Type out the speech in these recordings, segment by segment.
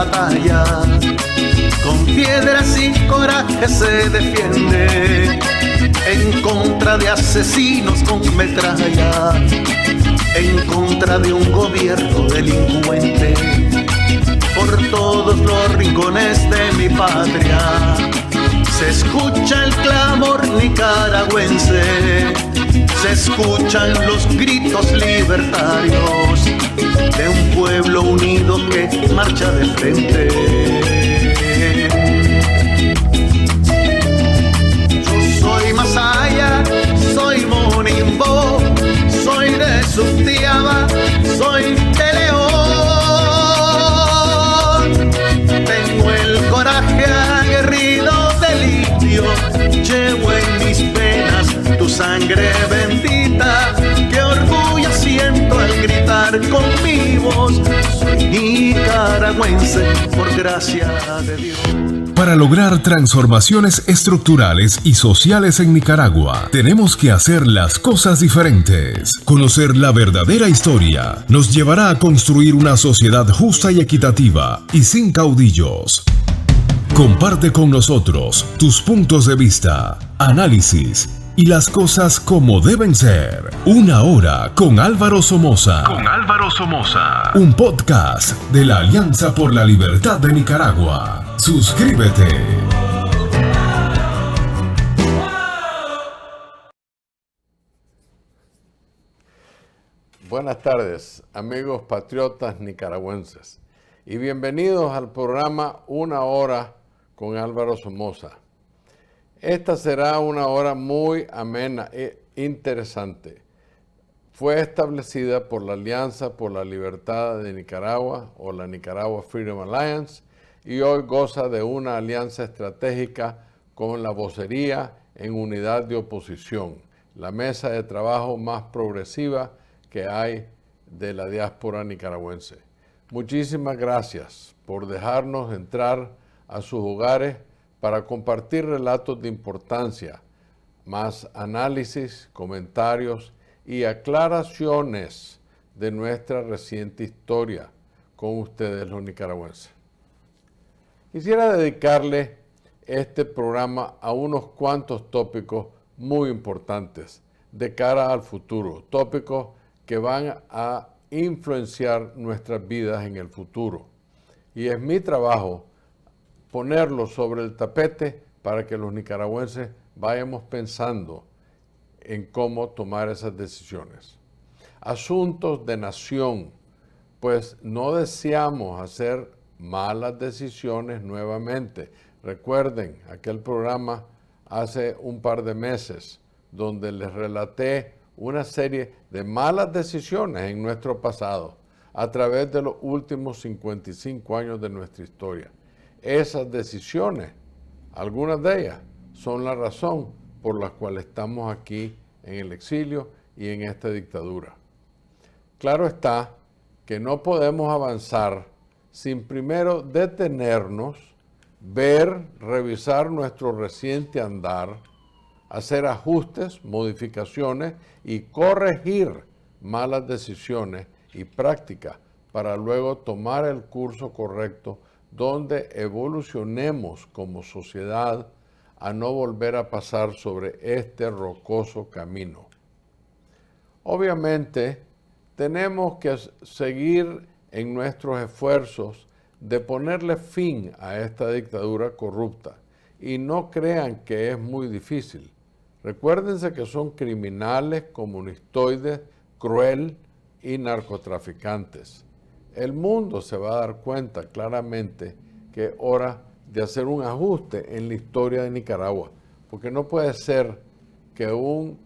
batalla, con piedras y coraje se defiende, en contra de asesinos con metralla, en contra de un gobierno delincuente, por todos los rincones de mi patria. Se escucha el clamor nicaragüense, se escuchan los gritos libertarios de un pueblo unido que marcha de frente. Yo soy Masaya, soy Monimbo, soy de Sutiaba, soy de León. Tengo el coraje aguerrido del indio, llevo en mis penas tu sangre bendita. Qué orgullo siento al gritar con mi voz, soy nicaragüense por gracia de Dios. Para lograr transformaciones estructurales y sociales en Nicaragua, tenemos que hacer las cosas diferentes. Conocer la verdadera historia nos llevará a construir una sociedad justa y equitativa y sin caudillos. Comparte con nosotros tus puntos de vista, análisis y las cosas como deben ser. Una hora con Álvaro Somoza. Un podcast de la Alianza por la Libertad de Nicaragua. Suscríbete. Buenas tardes, amigos patriotas nicaragüenses, y bienvenidos al programa Una Hora con Álvaro Somoza. Esta será una hora muy amena e interesante. Fue establecida por la Alianza por la Libertad de Nicaragua, o la Nicaragua Freedom Alliance, y hoy goza de una alianza estratégica con la vocería en unidad de oposición, la mesa de trabajo más progresiva que hay de la diáspora nicaragüense. Muchísimas gracias por dejarnos entrar a sus hogares para compartir relatos de importancia, más análisis, comentarios y aclaraciones de nuestra reciente historia con ustedes los nicaragüenses. Quisiera dedicarle este programa a unos cuantos tópicos muy importantes de cara al futuro, tópicos que van a influenciar nuestras vidas en el futuro. Y es mi trabajo ponerlos sobre el tapete para que los nicaragüenses vayamos pensando en cómo tomar esas decisiones. Asuntos de nación, pues no deseamos hacer malas decisiones nuevamente. Recuerden aquel programa hace un par de meses donde les relaté una serie de malas decisiones en nuestro pasado a través de los últimos 55 años de nuestra historia. Esas decisiones, algunas de ellas, son la razón por la cual estamos aquí en el exilio y en esta dictadura. Claro está que no podemos avanzar sin primero detenernos, ver, revisar nuestro reciente andar, hacer ajustes, modificaciones y corregir malas decisiones y prácticas para luego tomar el curso correcto donde evolucionemos como sociedad a no volver a pasar sobre este rocoso camino. Obviamente, tenemos que seguir en nuestros esfuerzos de ponerle fin a esta dictadura corrupta y no crean que es muy difícil. Recuérdense que son criminales, comunistoides, cruel y narcotraficantes. El mundo se va a dar cuenta claramente que es hora de hacer un ajuste en la historia de Nicaragua, porque no puede ser que un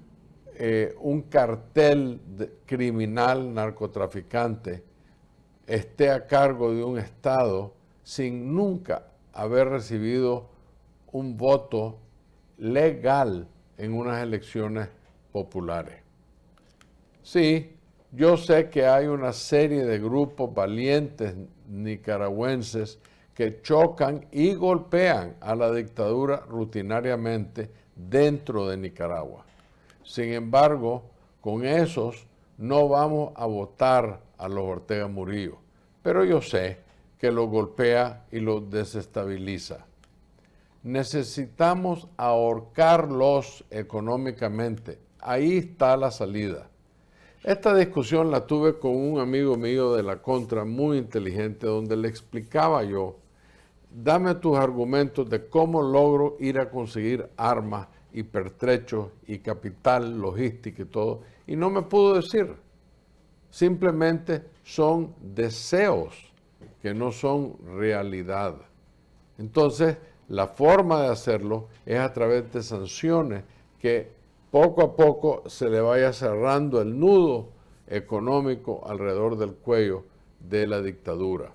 cartel criminal narcotraficante esté a cargo de un Estado sin nunca haber recibido un voto legal en unas elecciones populares. Sí, yo sé que hay una serie de grupos valientes nicaragüenses que chocan y golpean a la dictadura rutinariamente dentro de Nicaragua. Sin embargo, con esos no vamos a votar a los Ortega Murillo. Pero yo sé que los golpea y los desestabiliza. Necesitamos ahorcarlos económicamente. Ahí está la salida. Esta discusión la tuve con un amigo mío de la Contra, muy inteligente, donde le explicaba yo, dame tus argumentos de cómo logro ir a conseguir armas y pertrechos y capital, logística y todo, y no me pudo decir. Simplemente son deseos que no son realidad. Entonces, la forma de hacerlo es a través de sanciones que poco a poco se le vaya cerrando el nudo económico alrededor del cuello de la dictadura.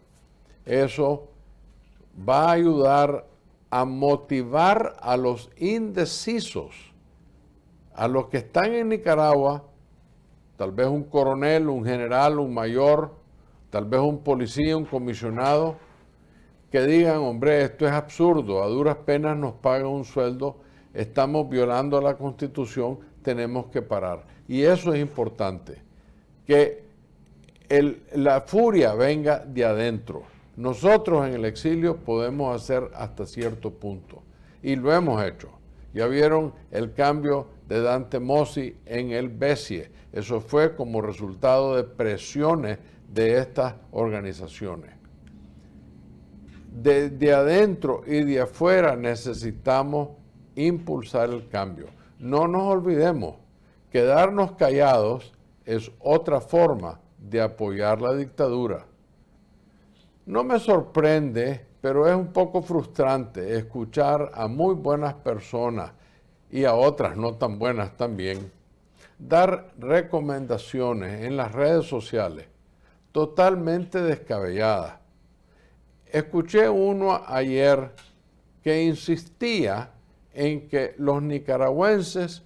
Eso va a ayudar a motivar a los indecisos, a los que están en Nicaragua, tal vez un coronel, un general, un mayor, tal vez un policía, un comisionado, que digan, hombre, esto es absurdo, a duras penas nos pagan un sueldo, estamos violando la Constitución, tenemos que parar. Y eso es importante, que la furia venga de adentro. Nosotros en el exilio podemos hacer hasta cierto punto, y lo hemos hecho. Ya vieron el cambio de Dante Mossi en el BESIE. Eso fue como resultado de presiones de estas organizaciones. De adentro y de afuera necesitamos impulsar el cambio. No nos olvidemos, quedarnos callados es otra forma de apoyar la dictadura. No me sorprende, pero es un poco frustrante escuchar a muy buenas personas y a otras no tan buenas también, dar recomendaciones en las redes sociales totalmente descabelladas. Escuché uno ayer que insistía en que los nicaragüenses,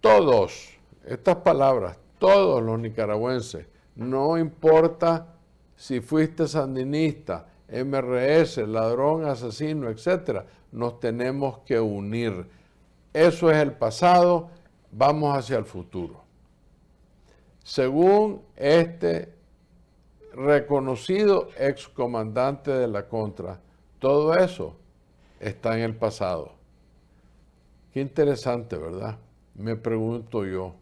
todos, estas palabras, todos los nicaragüenses, no importa si fuiste sandinista, MRS, ladrón, asesino, etc., nos tenemos que unir. Eso es el pasado, vamos hacia el futuro. Según este reconocido excomandante de la Contra, todo eso está en el pasado. Qué interesante, ¿verdad? Me pregunto yo,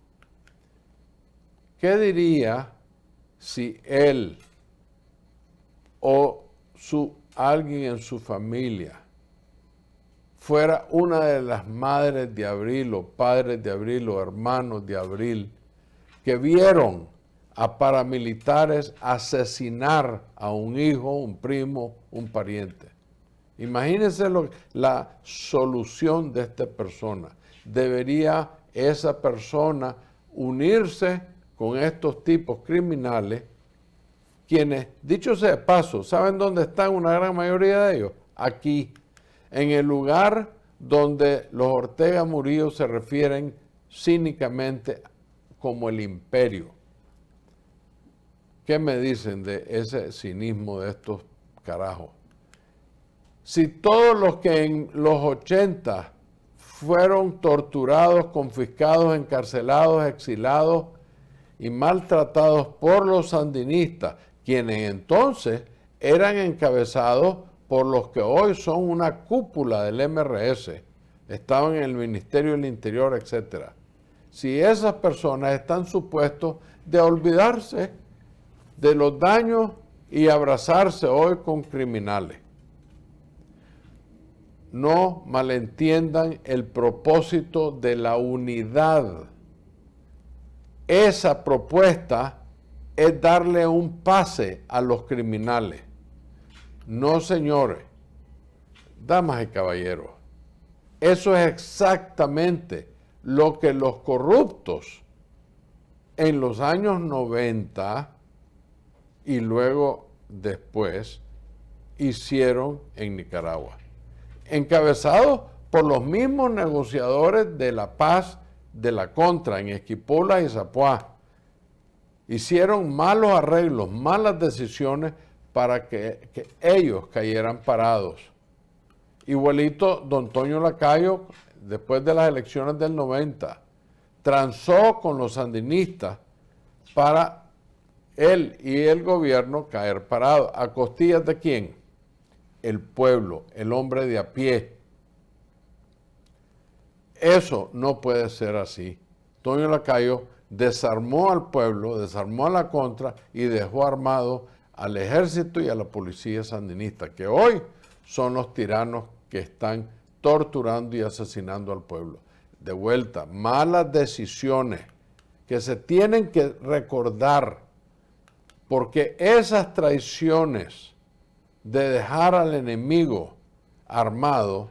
¿qué diría si él o alguien en su familia fuera una de las madres de Abril o padres de Abril o hermanos de Abril que vieron a paramilitares asesinar a un hijo, un primo, un pariente? Imagínense la solución de esta persona. Debería esa persona unirse con estos tipos criminales, quienes, dicho sea de paso, ¿saben dónde están una gran mayoría de ellos? Aquí, en el lugar donde los Ortega Murillo se refieren cínicamente como el imperio. ¿Qué me dicen de ese cinismo de estos carajos? Si todos los que en los 80 fueron torturados, confiscados, encarcelados, exilados y maltratados por los sandinistas, quienes entonces eran encabezados por los que hoy son una cúpula del MRS, estaban en el Ministerio del Interior, etc. Si esas personas están supuestos de olvidarse de los daños y abrazarse hoy con criminales. No malentiendan el propósito de la unidad. Esa propuesta es darle un pase a los criminales. No, señores, damas y caballeros, eso es exactamente lo que los corruptos en los años 90 y luego después hicieron en Nicaragua, encabezados por los mismos negociadores de la paz de la Contra en Esquipulas y Zapuá. Hicieron malos arreglos, malas decisiones para que ellos cayeran parados. Igualito don Toño Lacayo, después de las elecciones del 90, transó con los sandinistas para él y el gobierno caer parado. ¿A costillas de quién? El pueblo, el hombre de a pie. Eso no puede ser así. Toño Lacayo desarmó al pueblo, desarmó a la contra y dejó armado al ejército y a la policía sandinista, que hoy son los tiranos que están torturando y asesinando al pueblo. De vuelta, malas decisiones que se tienen que recordar, porque esas traiciones de dejar al enemigo armado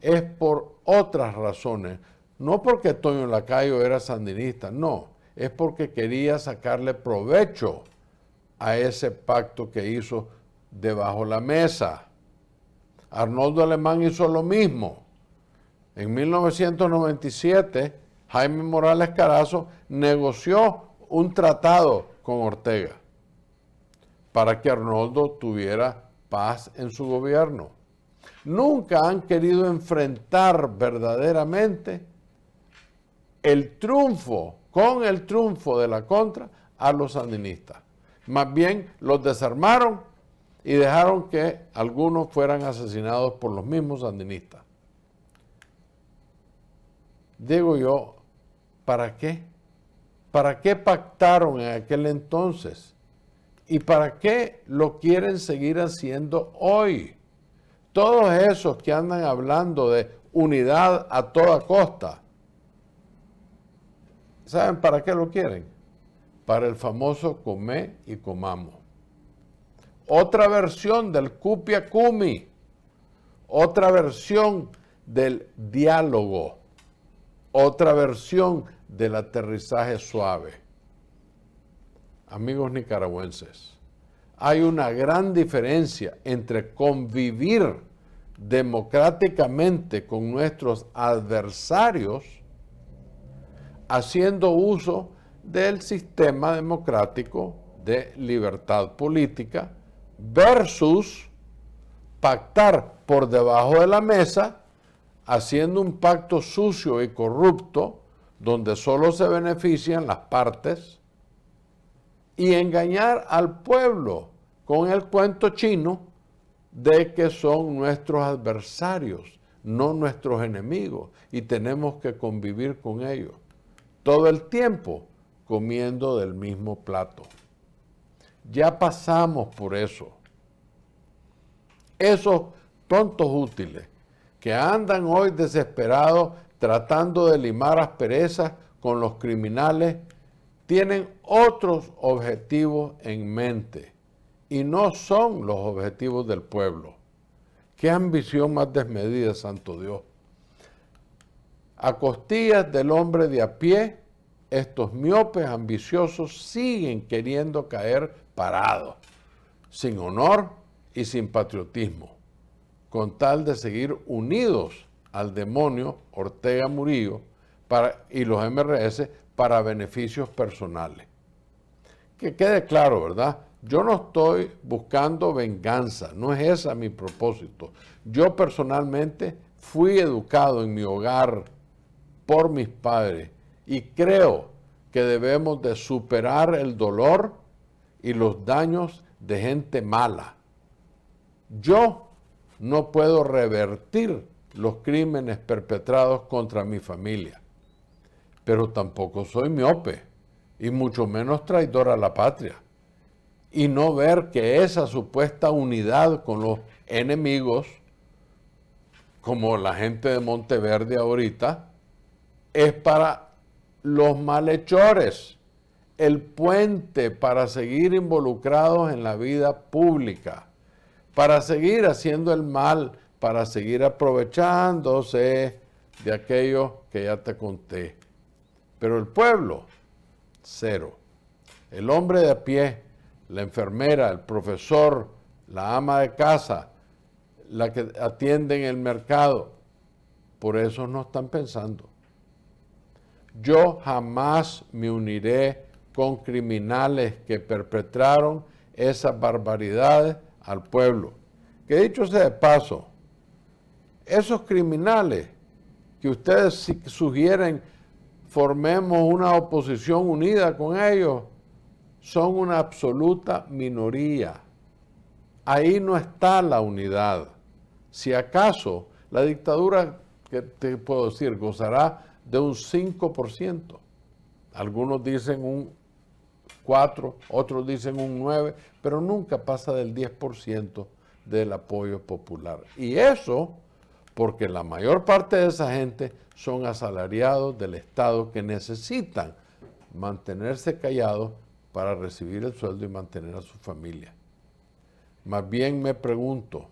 es por otras razones. No porque Toño Lacayo era sandinista, no, es porque quería sacarle provecho a ese pacto que hizo debajo la mesa. Arnoldo Alemán hizo lo mismo. En 1997, Jaime Morales Carazo negoció un tratado con Ortega para que Arnoldo tuviera paz en su gobierno. Nunca han querido enfrentar verdaderamente el triunfo, con el triunfo de la contra, a los sandinistas. Más bien los desarmaron y dejaron que algunos fueran asesinados por los mismos sandinistas. Digo yo, ¿para qué? ¿Para qué pactaron en aquel entonces? ¿Y para qué lo quieren seguir haciendo hoy? Todos esos que andan hablando de unidad a toda costa, ¿saben para qué lo quieren? Para el famoso comé y comamos. Otra versión del cupia cumi, otra versión del diálogo, otra versión del aterrizaje suave. Amigos nicaragüenses, hay una gran diferencia entre convivir democráticamente con nuestros adversarios haciendo uso del sistema democrático de libertad política versus pactar por debajo de la mesa haciendo un pacto sucio y corrupto donde solo se benefician las partes y engañar al pueblo con el cuento chino de que son nuestros adversarios, no nuestros enemigos, y tenemos que convivir con ellos todo el tiempo comiendo del mismo plato. Ya pasamos por eso. Esos tontos útiles que andan hoy desesperados tratando de limar asperezas con los criminales tienen otros objetivos en mente y no son los objetivos del pueblo. Qué ambición más desmedida, santo Dios. A costillas del hombre de a pie, estos miopes ambiciosos siguen queriendo caer parados, sin honor y sin patriotismo, con tal de seguir unidos al demonio Ortega Murillo y los MRS para beneficios personales. Que quede claro, ¿verdad? Yo no estoy buscando venganza, no es ese mi propósito. Yo personalmente fui educado en mi hogar por mis padres y creo que debemos de superar el dolor y los daños de gente mala. Yo no puedo revertir los crímenes perpetrados contra mi familia, pero tampoco soy miope y mucho menos traidor a la patria. Y no ver que esa supuesta unidad con los enemigos, como la gente de Monteverde ahorita, es para los malhechores, el puente para seguir involucrados en la vida pública, para seguir haciendo el mal, para seguir aprovechándose de aquello que ya te conté. Pero el pueblo, cero. El hombre de a pie, la enfermera, el profesor, la ama de casa, la que atiende en el mercado, por eso no están pensando. Yo jamás me uniré con criminales que perpetraron esas barbaridades al pueblo. Que dicho sea de paso, esos criminales que ustedes sugieren formemos una oposición unida con ellos, son una absoluta minoría. Ahí no está la unidad. Si acaso, la dictadura, ¿qué te puedo decir?, gozará de un 5%. Algunos dicen un 4%, otros dicen un 9%, pero nunca pasa del 10% del apoyo popular. Y eso porque la mayor parte de esa gente son asalariados del Estado que necesitan mantenerse callados para recibir el sueldo y mantener a su familia. Más bien me pregunto,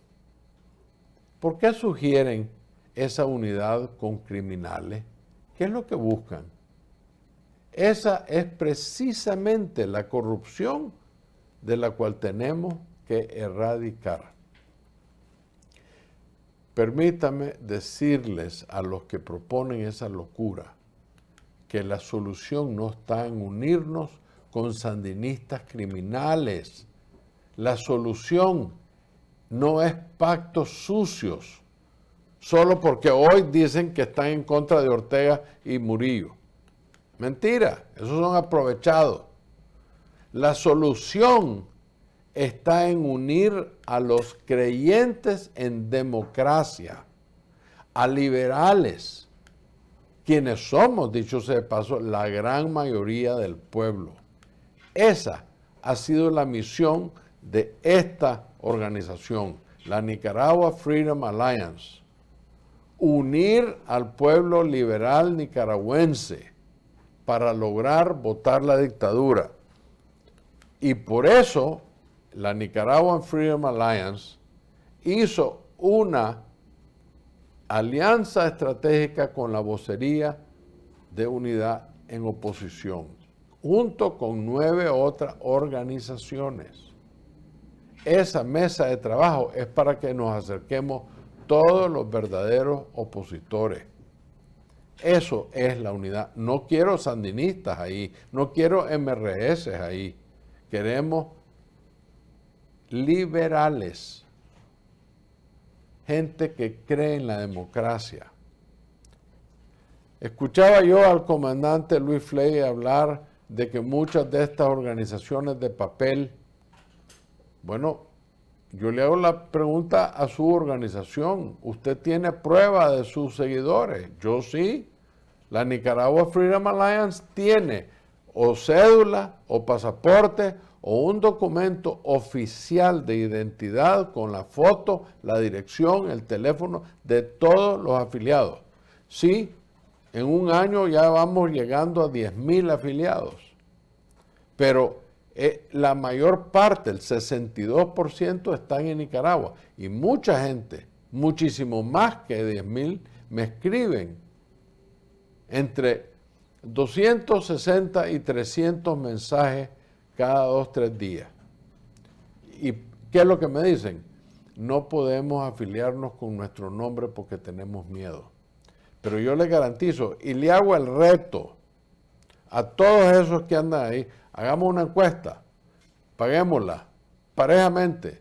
¿por qué sugieren esa unidad con criminales? ¿Qué es lo que buscan? Esa es precisamente la corrupción de la cual tenemos que erradicar. Permítame decirles a los que proponen esa locura que la solución no está en unirnos con sandinistas criminales. La solución no es pactos sucios, solo porque hoy dicen que están en contra de Ortega y Murillo. Mentira, esos son aprovechados. La solución está en unir a los creyentes en democracia, a liberales, quienes somos, dicho sea de paso, la gran mayoría del pueblo. Esa ha sido la misión de esta organización, la Nicaragua Freedom Alliance. Unir al pueblo liberal nicaragüense para lograr votar la dictadura. Y por eso la Nicaraguan Freedom Alliance hizo una alianza estratégica con la vocería de unidad en oposición, junto con 9 otras organizaciones. Esa mesa de trabajo es para que nos acerquemos todos los verdaderos opositores. Eso es la unidad. No quiero sandinistas ahí, no quiero MRS ahí. Queremos liberales, gente que cree en la democracia. Escuchaba yo al comandante Luis Flay hablar de que muchas de estas organizaciones de papel, bueno, yo le hago la pregunta a su organización, ¿usted tiene prueba de sus seguidores? Yo sí. La Nicaragua Freedom Alliance tiene o cédula o pasaporte o un documento oficial de identidad con la foto, la dirección, el teléfono de todos los afiliados. Sí, en un año ya vamos llegando a 10,000 afiliados, pero la mayor parte, el 62%, están en Nicaragua. Y mucha gente, muchísimo más que 10,000, me escriben entre 260 y 300 mensajes cada 2 o 3 días. ¿Y qué es lo que me dicen? No podemos afiliarnos con nuestro nombre porque tenemos miedo. Pero yo les garantizo y le hago el reto a todos esos que andan ahí, hagamos una encuesta, paguémosla parejamente,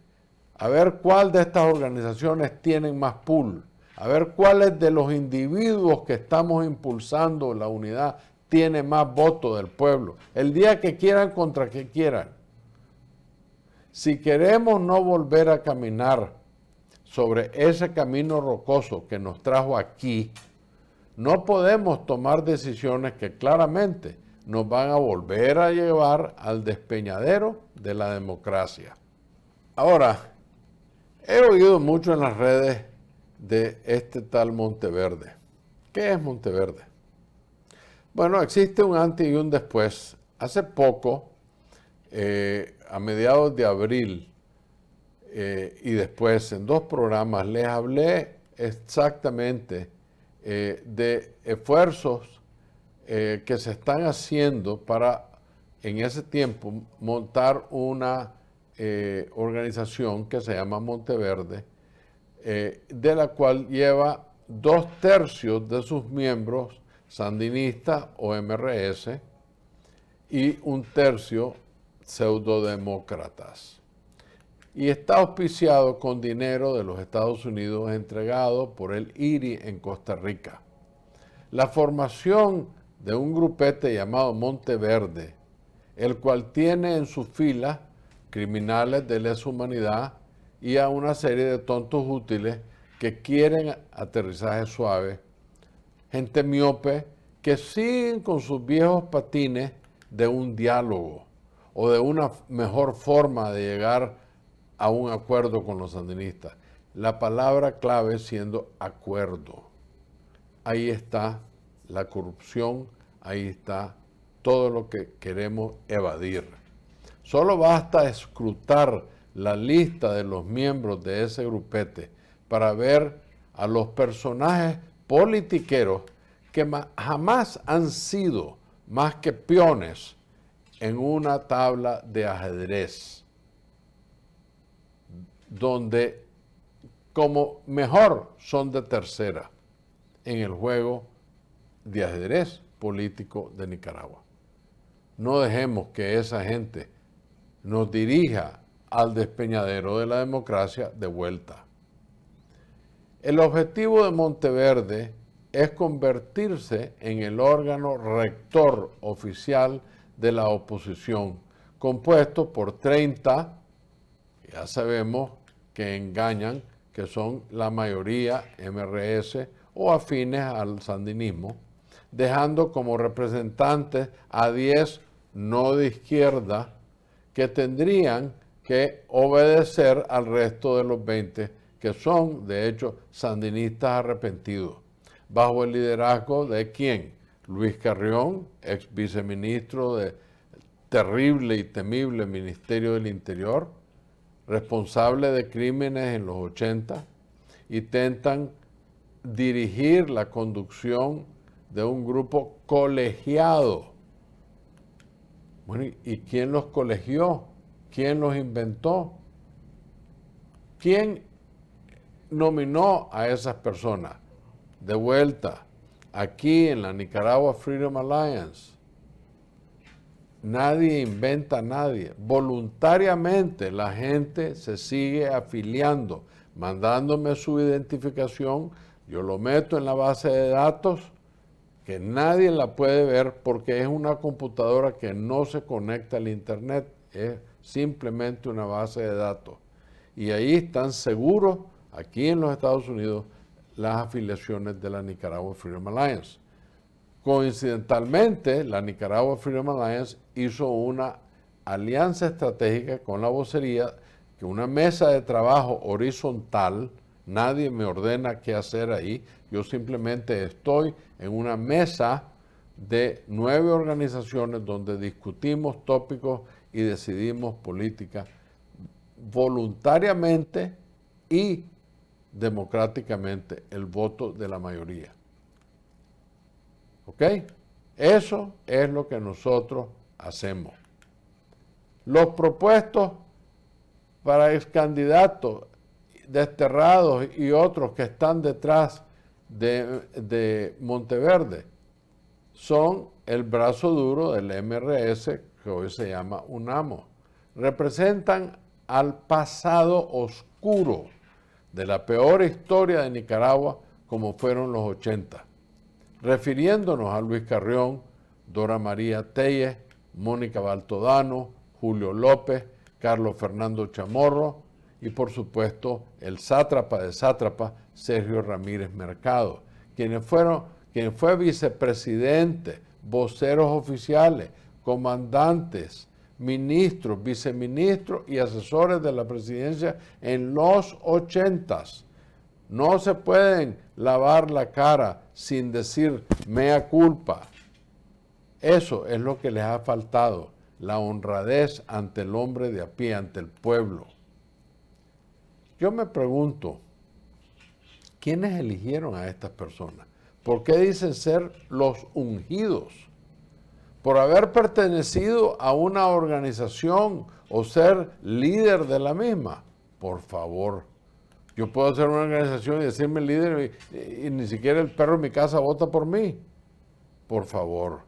a ver cuál de estas organizaciones tienen más pool, a ver cuáles de los individuos que estamos impulsando la unidad tiene más votos del pueblo. El día que quieran contra que quieran. Si queremos no volver a caminar sobre ese camino rocoso que nos trajo aquí, no podemos tomar decisiones que claramente nos van a volver a llevar al despeñadero de la democracia. Ahora, he oído mucho en las redes de este tal Monteverde. ¿Qué es Monteverde? Bueno, existe un antes y un después. Hace poco, a mediados de abril y después en 2 programas, les hablé exactamente de esfuerzos que se están haciendo para, en ese tiempo, montar una organización que se llama Monteverde, de la cual lleva 2/3 de sus miembros sandinistas o MRS y 1/3 pseudodemócratas. Y está auspiciado con dinero de los Estados Unidos entregado por el IRI en Costa Rica. La formación de un grupete llamado Monteverde el cual tiene en sus filas criminales de lesa humanidad y a una serie de tontos útiles que quieren aterrizaje suave, gente miope que siguen con sus viejos patines de un diálogo o de una mejor forma de llegar a un acuerdo con los sandinistas. La palabra clave siendo acuerdo. Ahí está la corrupción, ahí está todo lo que queremos evadir. Solo basta escrutar la lista de los miembros de ese grupete para ver a los personajes politiqueros que jamás han sido más que peones en una tabla de ajedrez, donde como mejor son de tercera en el juego de ajedrez político de Nicaragua. No dejemos que esa gente nos dirija al despeñadero de la democracia de vuelta. El objetivo de Monteverde es convertirse en el órgano rector oficial de la oposición, compuesto por 30, ya sabemos que engañan, que son la mayoría MRS o afines al sandinismo, dejando como representantes a 10 no de izquierda que tendrían que obedecer al resto de los 20 que son, de hecho, sandinistas arrepentidos. Bajo el liderazgo de ¿quién? Luis Carrión, ex viceministro de terrible y temible Ministerio del Interior, responsable de crímenes en los 80, intentan dirigir la conducción de un grupo colegiado. Bueno, ¿y quién los colegió? ¿Quién los inventó? ¿Quién nominó a esas personas? De vuelta, aquí en la Nicaragua Freedom Alliance, nadie inventa a nadie. Voluntariamente la gente se sigue afiliando, mandándome su identificación, yo lo meto en la base de datos, que nadie la puede ver porque es una computadora que no se conecta al internet, es simplemente una base de datos. Y ahí están seguros, aquí en los Estados Unidos, las afiliaciones de la Nicaragua Freedom Alliance. Coincidentalmente, la Nicaragua Freedom Alliance hizo una alianza estratégica con la vocería, que una mesa de trabajo horizontal, nadie me ordena qué hacer ahí, yo simplemente estoy en una mesa de 9 organizaciones donde discutimos tópicos y decidimos política voluntariamente y democráticamente, el voto de la mayoría. ¿Ok? Eso es lo que nosotros hacemos. Los propuestos para ex candidatos desterrados y otros que están detrás de Monteverde son el brazo duro del MRS, que hoy se llama UNAMO. Representan al pasado oscuro de la peor historia de Nicaragua, como fueron los 80, refiriéndonos a Luis Carrión, Dora María Tellez, Mónica Baltodano, Julio López, Carlos Fernando Chamorro y por supuesto el sátrapa de sátrapas, Sergio Ramírez Mercado, quien fue vicepresidente, voceros oficiales, comandantes, ministros, viceministros y asesores de la presidencia en los 80s. No se pueden lavar la cara sin decir mea culpa. Eso es lo que les ha faltado, la honradez ante el hombre de a pie, ante el pueblo. Yo me pregunto, ¿quiénes eligieron a estas personas? ¿Por qué dicen ser los ungidos? ¿Por haber pertenecido a una organización o ser líder de la misma? Por favor, yo puedo ser una organización y decirme líder y ni siquiera el perro en mi casa vota por mí. Por favor,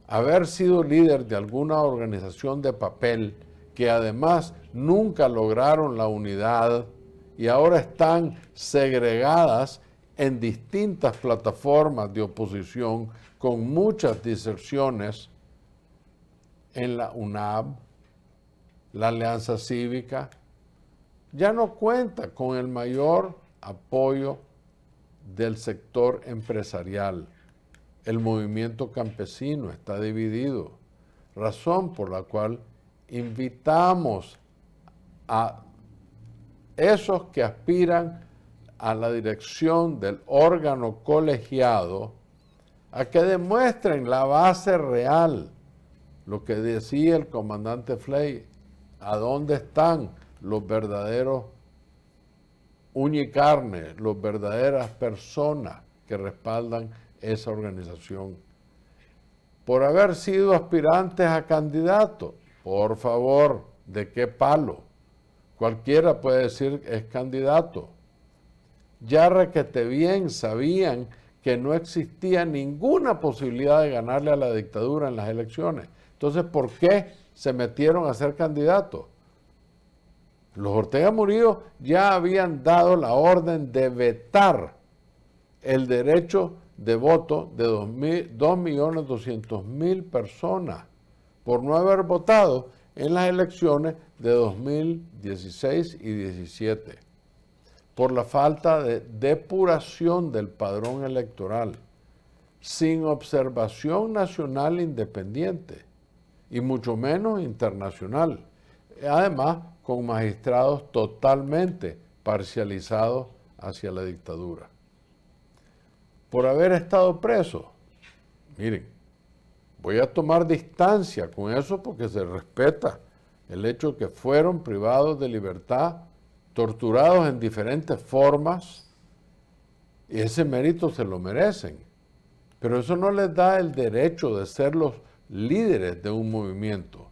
haber sido líder de alguna organización de papel que además nunca lograron la unidad y ahora están segregadas en distintas plataformas de oposición con muchas diserciones, en la UNAV, la Alianza Cívica, ya no cuenta con el mayor apoyo del sector empresarial. El movimiento campesino está dividido, razón por la cual invitamos a esos que aspiran a la dirección del órgano colegiado a que demuestren la base real, lo que decía el comandante Flay, a dónde están los verdaderos uña y carne, las verdaderas personas que respaldan esa organización. Por haber sido aspirantes a candidatos, por favor, ¿de qué palo? Cualquiera puede decir es candidato. Ya requete bien sabían que no existía ninguna posibilidad de ganarle a la dictadura en las elecciones. Entonces, ¿por qué se metieron a ser candidatos? Los Ortega Murillo ya habían dado la orden de vetar el derecho de voto de 2.200.000 personas por no haber votado en las elecciones de 2016 y 2017, por la falta de depuración del padrón electoral, sin observación nacional independiente y mucho menos internacional, además con magistrados totalmente parcializados hacia la dictadura. Por haber estado preso, miren, voy a tomar distancia con eso porque se respeta el hecho que fueron privados de libertad, torturados en diferentes formas, y ese mérito se lo merecen. Pero eso no les da el derecho de ser los líderes de un movimiento.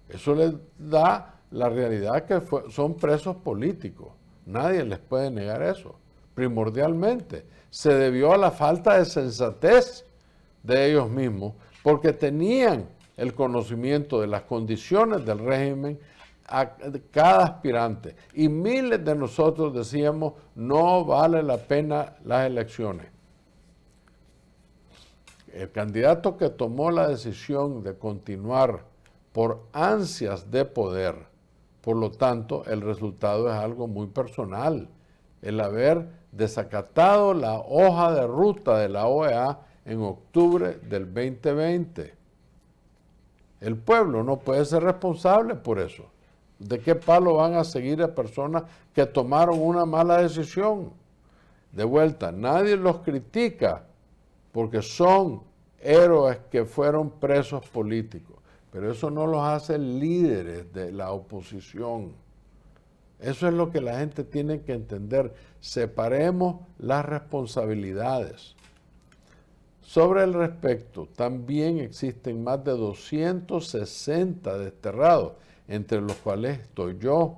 Eso les da la realidad que son presos políticos. Nadie les puede negar eso. Primordialmente, se debió a la falta de sensatez de ellos mismos, porque tenían el conocimiento de las condiciones del régimen a cada aspirante. Y miles de nosotros decíamos, no vale la pena las elecciones. El candidato que tomó la decisión de continuar por ansias de poder, por lo tanto, el resultado es algo muy personal. El haber desacatado la hoja de ruta de la OEA en octubre del 2020. El pueblo no puede ser responsable por eso. ¿De qué palo van a seguir a personas que tomaron una mala decisión? De vuelta, nadie los critica porque son héroes que fueron presos políticos, pero eso no los hace líderes de la oposición. Eso es lo que la gente tiene que entender. Separemos las responsabilidades. Sobre el respecto, también existen más de 260 desterrados, entre los cuales estoy yo,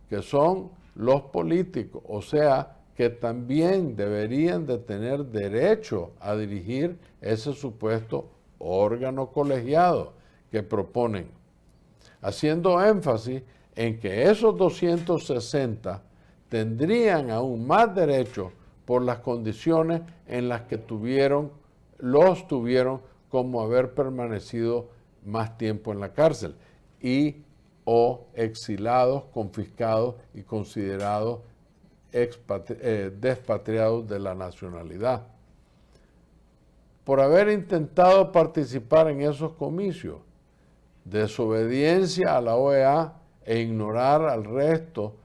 que son los políticos, o sea, que también deberían de tener derecho a dirigir ese supuesto órgano colegiado que proponen, haciendo énfasis en que esos 260 tendrían aún más derecho por las condiciones en las que los tuvieron como haber permanecido más tiempo en la cárcel y o exilados, confiscados y considerados despatriados de la nacionalidad. Por haber intentado participar en esos comicios, desobediencia a la OEA e ignorar al resto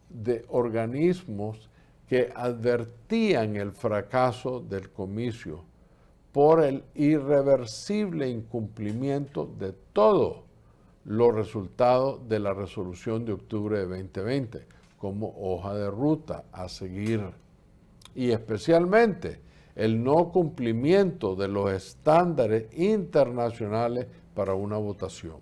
de organismos que advertían el fracaso del comicio por el irreversible incumplimiento de todos los resultados de la resolución de octubre de 2020 como hoja de ruta a seguir, y especialmente el no cumplimiento de los estándares internacionales para una votación.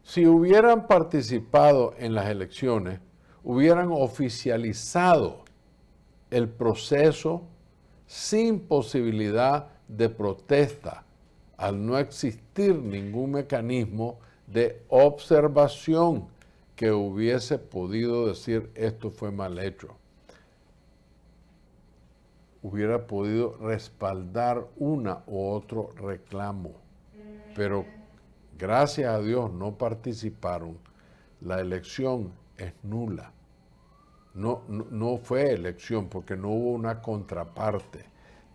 Si hubieran participado en las elecciones, hubieran oficializado el proceso sin posibilidad de protesta, al no existir ningún mecanismo de observación que hubiese podido decir esto fue mal hecho. Hubiera podido respaldar una u otro reclamo. pero gracias a Dios no participaron. La elección es nula. No fue elección porque no hubo una contraparte.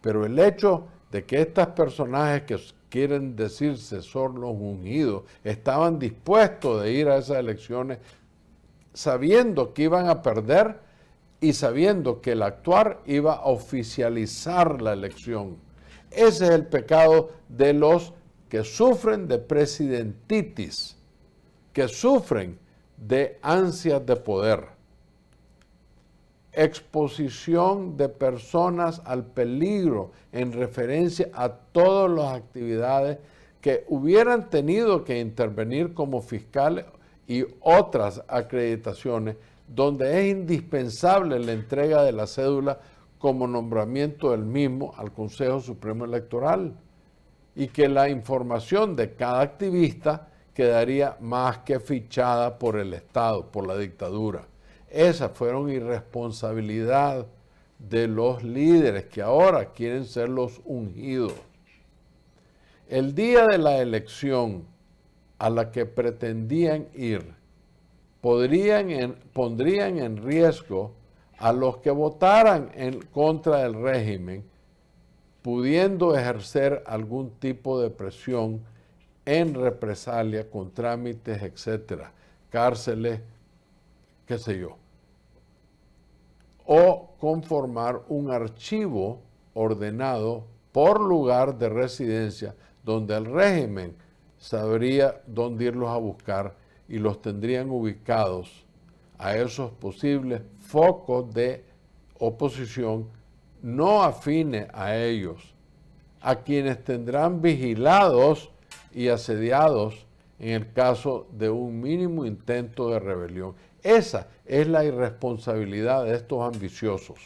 Pero el hecho de que estos personajes que quieren decirse son los ungidos estaban dispuestos de ir a esas elecciones sabiendo que iban a perder y sabiendo que el actuar iba a oficializar la elección. Ese es el pecado de los que sufren de presidentitis, que sufren de ansias de poder. Exposición de personas al peligro en referencia a todas las actividades que hubieran tenido que intervenir como fiscales y otras acreditaciones donde es indispensable la entrega de la cédula como nombramiento del mismo al Consejo Supremo Electoral y que la información de cada activista quedaría más que fichada por el Estado, por la dictadura. Esas fueron irresponsabilidad de los líderes que ahora quieren ser los ungidos. El día de la elección a la que pretendían ir, pondrían en riesgo a los que votaran en contra del régimen, pudiendo ejercer algún tipo de presión en represalia con trámites, etcétera, cárceles, qué sé yo, o conformar un archivo ordenado por lugar de residencia donde el régimen sabría dónde irlos a buscar y los tendrían ubicados a esos posibles focos de oposición no afines a ellos, a quienes tendrán vigilados y asediados en el caso de un mínimo intento de rebelión. Esa es la irresponsabilidad de estos ambiciosos.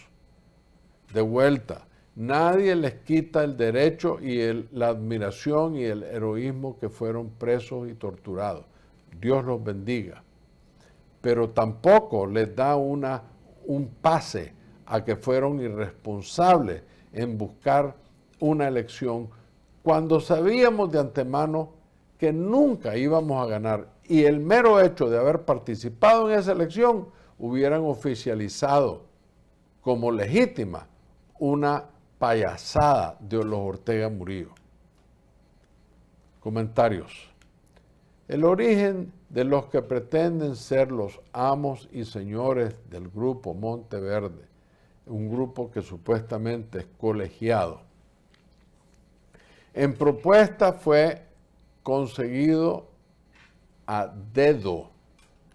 De vuelta, nadie les quita el derecho y la admiración y el heroísmo que fueron presos y torturados. Dios los bendiga. Pero tampoco les da un pase a que fueron irresponsables en buscar una elección cuando sabíamos de antemano que nunca íbamos a ganar. Y el mero hecho de haber participado en esa elección hubieran oficializado como legítima una payasada de los Ortega Murillo. Comentarios. El origen de los que pretenden ser los amos y señores del grupo Monteverde, un grupo que supuestamente es colegiado. En propuesta fue conseguido a dedo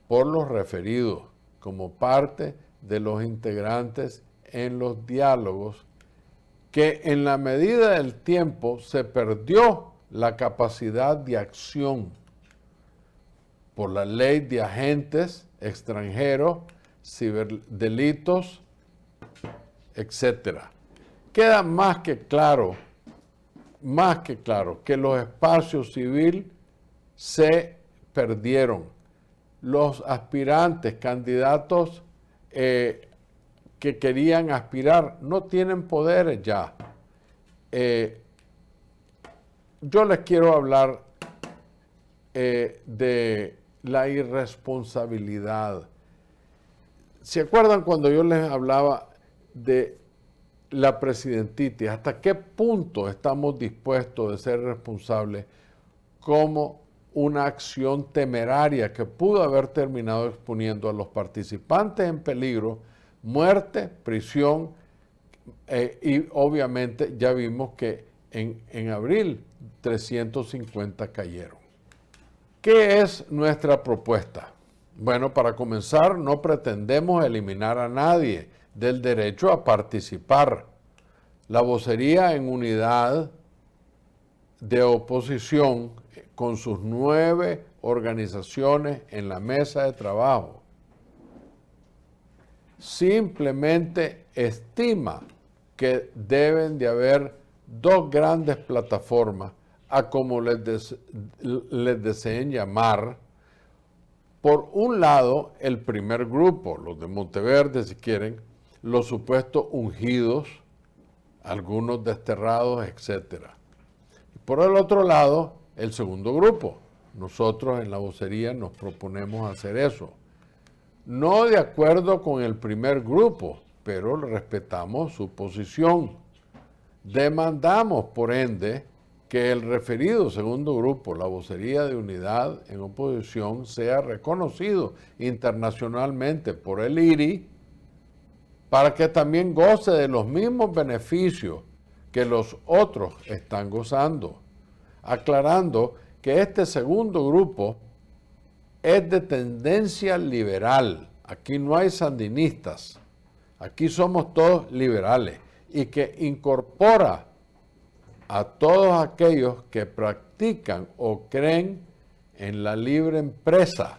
por los referidos como parte de los integrantes en los diálogos, que en la medida del tiempo se perdió la capacidad de acción por la ley de agentes extranjeros, ciberdelitos, etc. Queda más que claro que los espacios civiles se perdieron. Los aspirantes, candidatos que querían aspirar, no tienen poderes ya. Yo les quiero hablar de la irresponsabilidad. ¿Se acuerdan cuando yo les hablaba de la presidentitis? ¿Hasta qué punto estamos dispuestos de ser responsables como una acción temeraria que pudo haber terminado exponiendo a los participantes en peligro, muerte, prisión, y obviamente ya vimos que en abril 350 cayeron? ¿Qué es nuestra propuesta? Bueno, para comenzar, no pretendemos eliminar a nadie del derecho a participar. La vocería en unidad de oposición con sus 9 organizaciones en la mesa de trabajo simplemente estima que deben de haber 2 grandes plataformas, a como les deseen llamar. Por un lado, el primer grupo, los de Monteverde si quieren, los supuestos ungidos, algunos desterrados, etc. Por el otro lado, el segundo grupo. Nosotros en la vocería nos proponemos hacer eso. No de acuerdo con el primer grupo, pero respetamos su posición. Demandamos, por ende, que el referido segundo grupo, la vocería de unidad en oposición, sea reconocido internacionalmente por el IRI para que también goce de los mismos beneficios que los otros están gozando, aclarando que este segundo grupo es de tendencia liberal. Aquí no hay sandinistas, aquí somos todos liberales, y que incorpora a todos aquellos que practican o creen en la libre empresa,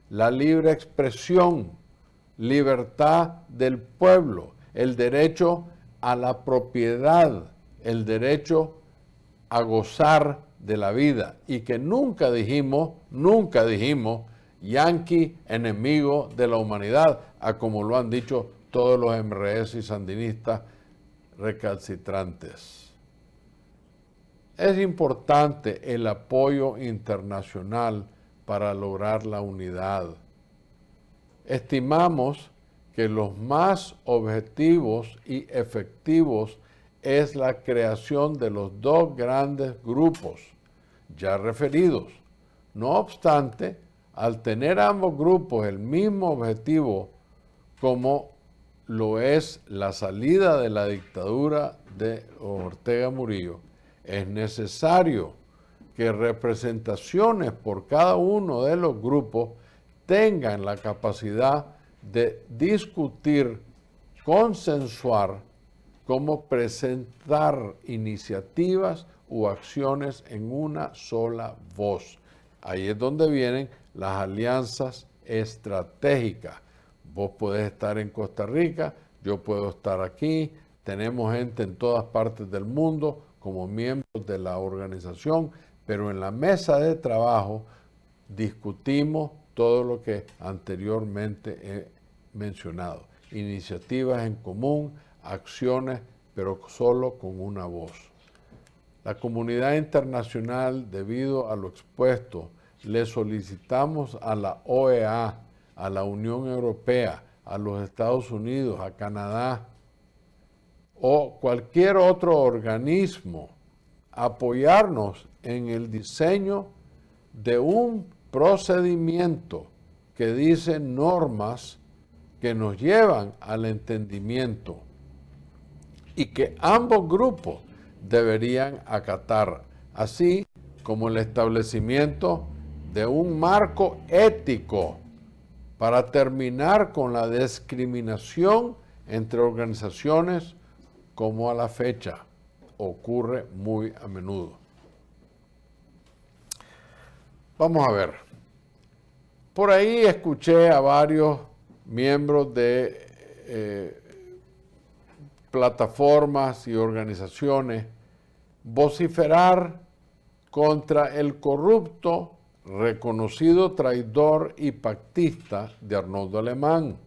la libre expresión, libertad del pueblo, el derecho a la propiedad, el derecho a gozar de la vida, y que nunca dijimos yanqui enemigo de la humanidad, a como lo han dicho todos los MRS y sandinistas recalcitrantes. Es importante el apoyo internacional para lograr la unidad. Estimamos que los más objetivos y efectivos es la creación de los dos grandes grupos ya referidos. No obstante, al tener ambos grupos el mismo objetivo, como lo es la salida de la dictadura de Ortega Murillo, es necesario que representaciones por cada uno de los grupos tengan la capacidad de discutir, consensuar, cómo presentar iniciativas u acciones en una sola voz. Ahí es donde vienen las alianzas estratégicas. Vos podés estar en Costa Rica, yo puedo estar aquí, tenemos gente en todas partes del mundo como miembros de la organización, pero en la mesa de trabajo discutimos todo lo que anteriormente he mencionado. Iniciativas en común, acciones, pero solo con una voz. La comunidad internacional, debido a lo expuesto, le solicitamos a la OEA, a la Unión Europea, a los Estados Unidos, a Canadá o cualquier otro organismo apoyarnos en el diseño de un procedimiento que dice normas que nos llevan al entendimiento y que ambos grupos deberían acatar, así como el establecimiento de un marco ético para terminar con la discriminación entre organizaciones como a la fecha ocurre muy a menudo. Vamos a ver. Por ahí escuché a varios miembros de plataformas y organizaciones vociferar contra el corrupto, reconocido traidor y pactista de Arnoldo Alemán,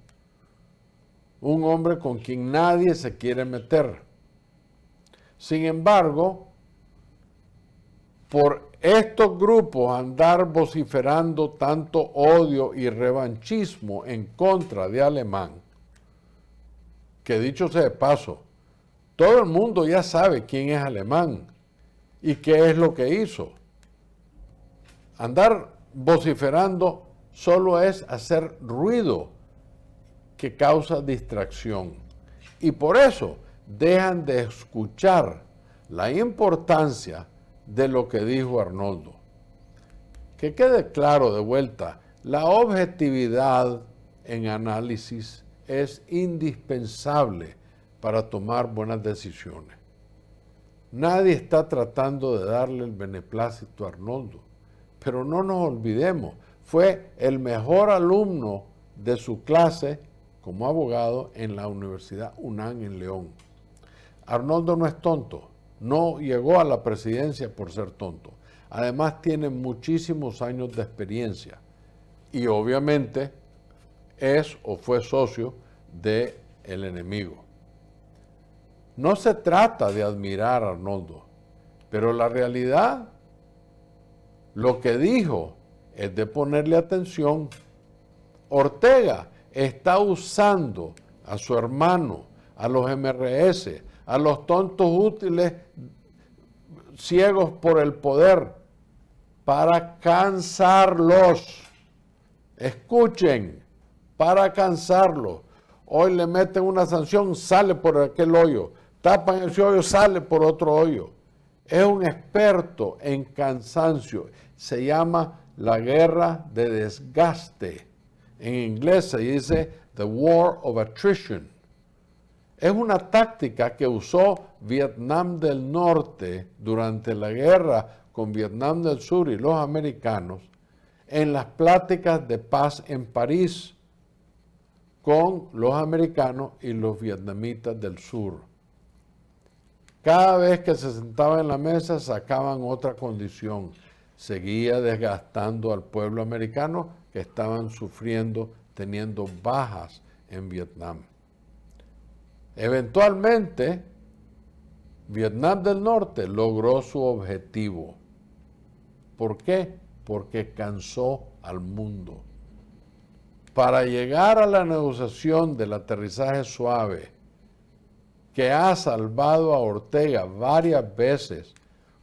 un hombre con quien nadie se quiere meter. Sin embargo, por estos grupos andar vociferando tanto odio y revanchismo en contra de Alemán, que dicho sea de paso, todo el mundo ya sabe quién es Alemán y qué es lo que hizo. Andar vociferando solo es hacer ruido que causa distracción. Y por eso dejan de escuchar la importancia de lo que dijo Arnoldo. Que quede claro de vuelta, la objetividad en análisis es indispensable para tomar buenas decisiones. Nadie está tratando de darle el beneplácito a Arnoldo, pero no nos olvidemos, fue el mejor alumno de su clase como abogado en la Universidad UNAM en León. Arnoldo no es tonto, no llegó a la presidencia por ser tonto. Además tiene muchísimos años de experiencia y obviamente es o fue socio del enemigo. No se trata de admirar a Arnoldo, pero la realidad lo que dijo es de ponerle atención. Ortega está usando a su hermano, a los MRS, a los tontos útiles ciegos por el poder, para cansarlos. Escuchen, para cansarlos. Hoy le meten una sanción, sale por aquel hoyo. Tapan ese hoyo, sale por otro hoyo. Es un experto en cansancio. Se llama la guerra de desgaste. En inglés se dice the war of attrition. Es una táctica que usó Vietnam del Norte durante la guerra con Vietnam del Sur y los americanos en las pláticas de paz en París con los americanos y los vietnamitas del sur. Cada vez que se sentaban en la mesa sacaban otra condición. Seguía desgastando al pueblo americano que estaban sufriendo, teniendo bajas en Vietnam. Eventualmente, Vietnam del Norte logró su objetivo. ¿Por qué? Porque cansó al mundo. Para llegar a la negociación del aterrizaje suave, que ha salvado a Ortega varias veces,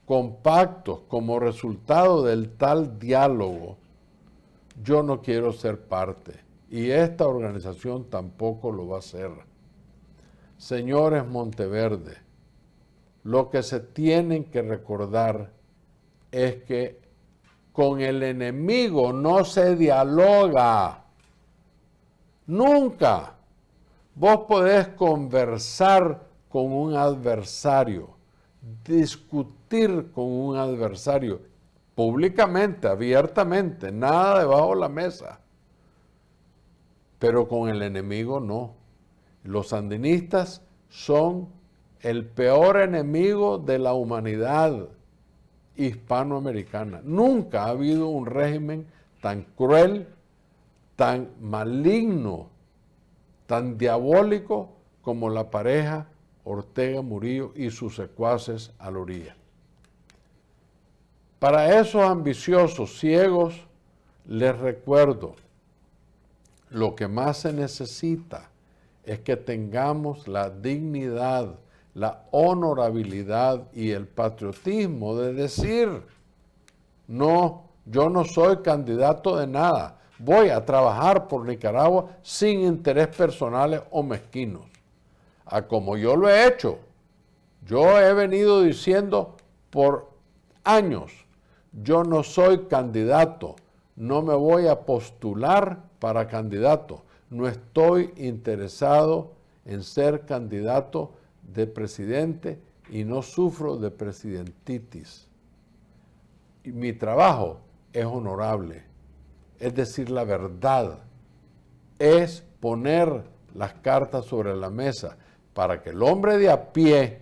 con pactos como resultado del tal diálogo, yo no quiero ser parte. Y esta organización tampoco lo va a hacer. Señores Monteverde, lo que se tienen que recordar es que con el enemigo no se dialoga. Nunca. Vos podés conversar con un adversario, discutir con un adversario públicamente, abiertamente, nada debajo de la mesa. Pero con el enemigo no. Los sandinistas son el peor enemigo de la humanidad hispanoamericana. Nunca ha habido un régimen tan cruel, tan maligno, tan diabólico como la pareja Ortega Murillo y sus secuaces a la orilla. Para esos ambiciosos ciegos, les recuerdo, lo que más se necesita es que tengamos la dignidad, la honorabilidad y el patriotismo de decir, no, yo no soy candidato de nada, voy a trabajar por Nicaragua sin intereses personales o mezquinos. A como yo lo he hecho, yo he venido diciendo por años, yo no soy candidato, no me voy a postular para candidato, no estoy interesado en ser candidato de presidente y no sufro de presidentitis. Y mi trabajo es honorable, es decir la verdad, es poner las cartas sobre la mesa para que el hombre de a pie,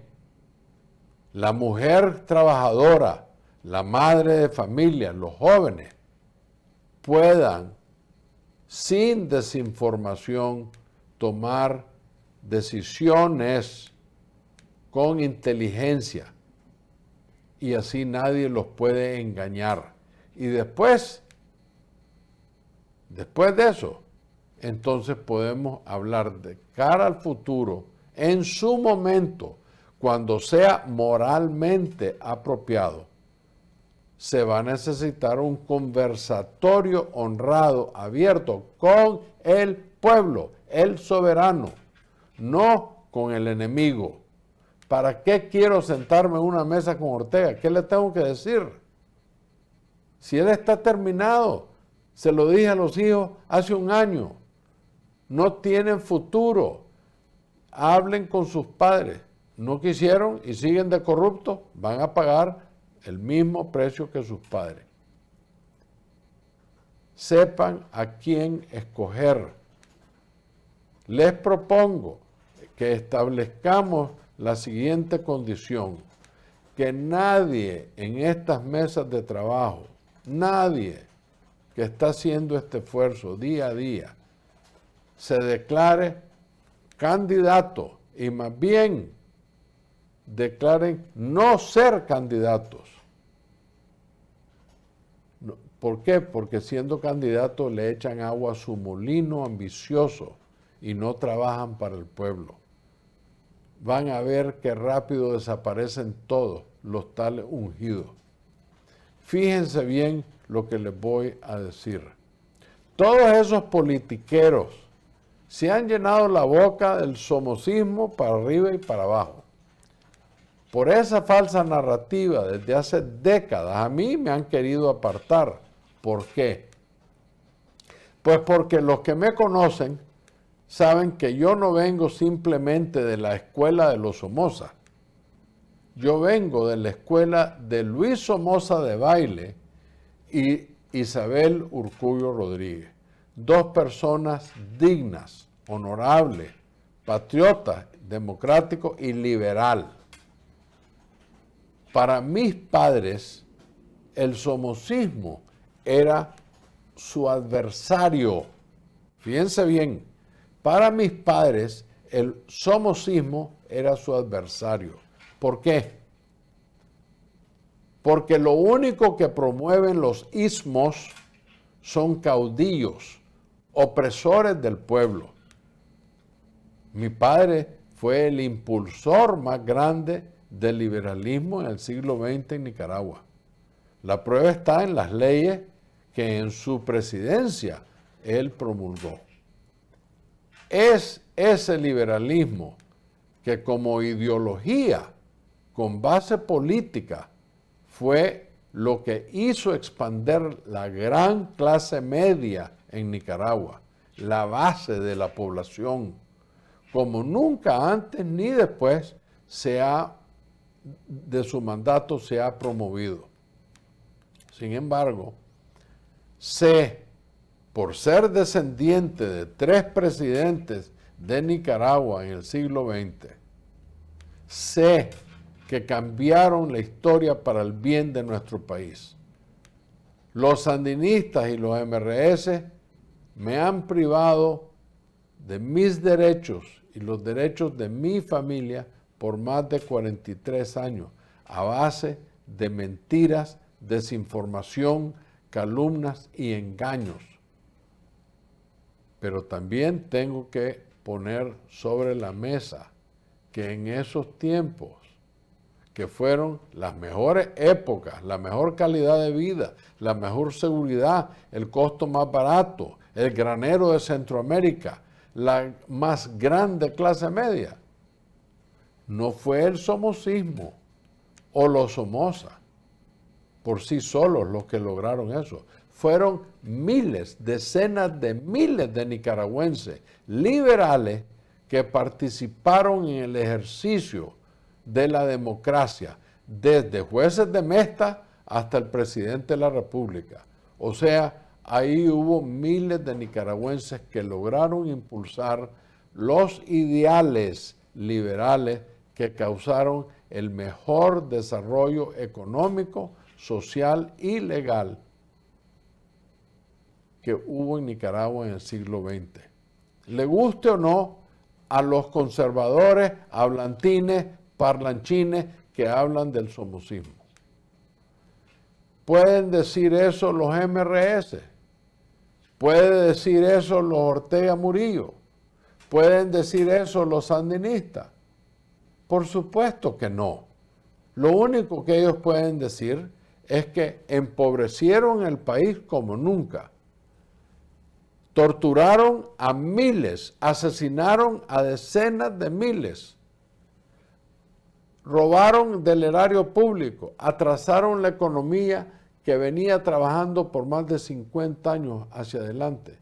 la mujer trabajadora, la madre de familia, los jóvenes, puedan, sin desinformación, tomar decisiones con inteligencia y así nadie los puede engañar. Y después de eso, entonces podemos hablar de cara al futuro, en su momento, cuando sea moralmente apropiado, se va a necesitar un conversatorio honrado, abierto, con el pueblo, el soberano, no con el enemigo. ¿Para qué quiero sentarme en una mesa con Ortega? ¿Qué le tengo que decir? Si él está terminado, se lo dije a los hijos hace un año, no tienen futuro, hablen con sus padres. No quisieron y siguen de corruptos, van a pagar el mismo precio que sus padres. Sepan a quién escoger. Les propongo que establezcamos la siguiente condición, que nadie en estas mesas de trabajo, nadie que está haciendo este esfuerzo día a día, se declare candidato y más bien declaren no ser candidatos. ¿Por qué? Porque siendo candidato le echan agua a su molino ambicioso y no trabajan para el pueblo. Van a ver qué rápido desaparecen todos los tales ungidos. Fíjense bien lo que les voy a decir. Todos esos politiqueros se han llenado la boca del somocismo para arriba y para abajo. Por esa falsa narrativa desde hace décadas a mí me han querido apartar. ¿Por qué? Pues porque los que me conocen saben que yo no vengo simplemente de la escuela de los Somoza. Yo vengo de la escuela de Luis Somoza de Baile y Isabel Urcullo Rodríguez. Dos personas dignas, honorables, patriotas, democráticos y liberal. Para mis padres, el somocismo era su adversario. Fíjense bien, para mis padres, el somocismo era su adversario. ¿Por qué? Porque lo único que promueven los ismos son caudillos, opresores del pueblo. Mi padre fue el impulsor más grande del liberalismo en el siglo XX en Nicaragua. La prueba está en las leyes que en su presidencia él promulgó. Es ese liberalismo que como ideología, con base política, fue lo que hizo expandir la gran clase media en Nicaragua, la base de la población, como nunca antes ni después de su mandato se ha promovido. Sin embargo, sé, por ser descendiente de 3 presidentes de Nicaragua en el siglo XX, sé que cambiaron la historia para el bien de nuestro país. Los sandinistas y los MRS me han privado de mis derechos y los derechos de mi familia por más de 43 años, a base de mentiras, desinformación, calumnias y engaños. Pero también tengo que poner sobre la mesa que en esos tiempos, que fueron las mejores épocas, la mejor calidad de vida, la mejor seguridad, el costo más barato, el granero de Centroamérica, la más grande clase media, no fue el somocismo o los Somoza por sí solos los que lograron eso. Fueron miles, decenas de miles de nicaragüenses liberales que participaron en el ejercicio de la democracia, desde jueces de mesta hasta el presidente de la República. O sea, ahí hubo miles de nicaragüenses que lograron impulsar los ideales liberales que causaron el mejor desarrollo económico, social y legal que hubo en Nicaragua en el siglo XX. Le guste o no a los conservadores, hablantines, parlanchines que hablan del somocismo. Pueden decir eso los MRS, puede decir eso los Ortega Murillo, pueden decir eso los sandinistas. Por supuesto que no. Lo único que ellos pueden decir es que empobrecieron el país como nunca. Torturaron a miles, asesinaron a decenas de miles, robaron del erario público, atrasaron la economía que venía trabajando por más de 50 años hacia adelante.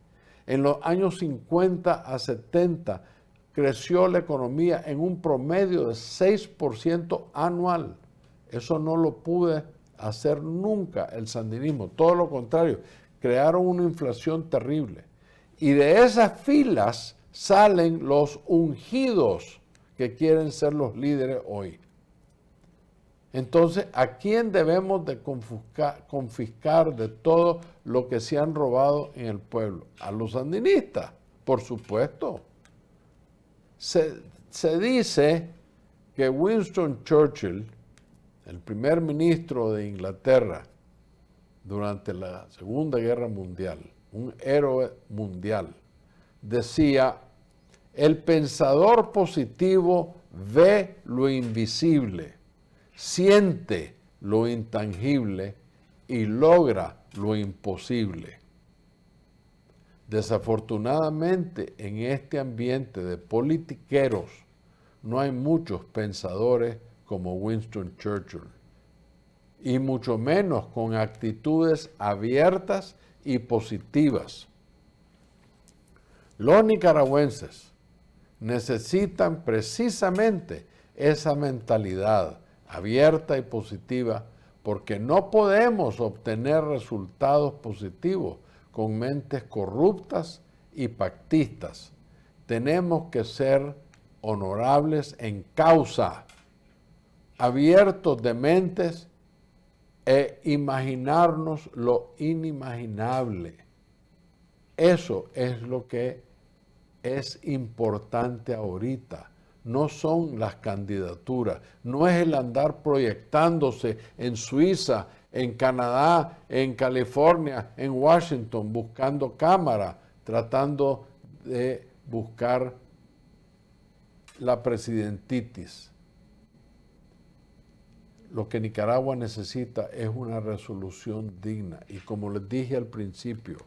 En los años 50 a 70 creció la economía en un promedio de 6% anual. Eso no lo pude hacer nunca el sandinismo, todo lo contrario, crearon una inflación terrible. Y de esas filas salen los ungidos que quieren ser los líderes hoy. Entonces, ¿a quién debemos de confiscar de todo lo que se han robado en el pueblo? A los sandinistas, por supuesto. Se dice que Winston Churchill, el primer ministro de Inglaterra, durante la Segunda Guerra Mundial, un héroe mundial, decía: el pensador positivo ve lo invisible, siente lo intangible y logra lo imposible. Desafortunadamente, en este ambiente de politiqueros, no hay muchos pensadores como Winston Churchill, y mucho menos con actitudes abiertas y positivas. Los nicaragüenses necesitan precisamente esa mentalidad abierta y positiva, porque no podemos obtener resultados positivos con mentes corruptas y pactistas. Tenemos que ser honorables en causa, abiertos de mentes e imaginarnos lo inimaginable. Eso es lo que es importante ahorita. No son las candidaturas, no es el andar proyectándose en Suiza, en Canadá, en California, en Washington, buscando cámara, tratando de buscar la presidentitis. Lo que Nicaragua necesita es una resolución digna. Y como les dije al principio,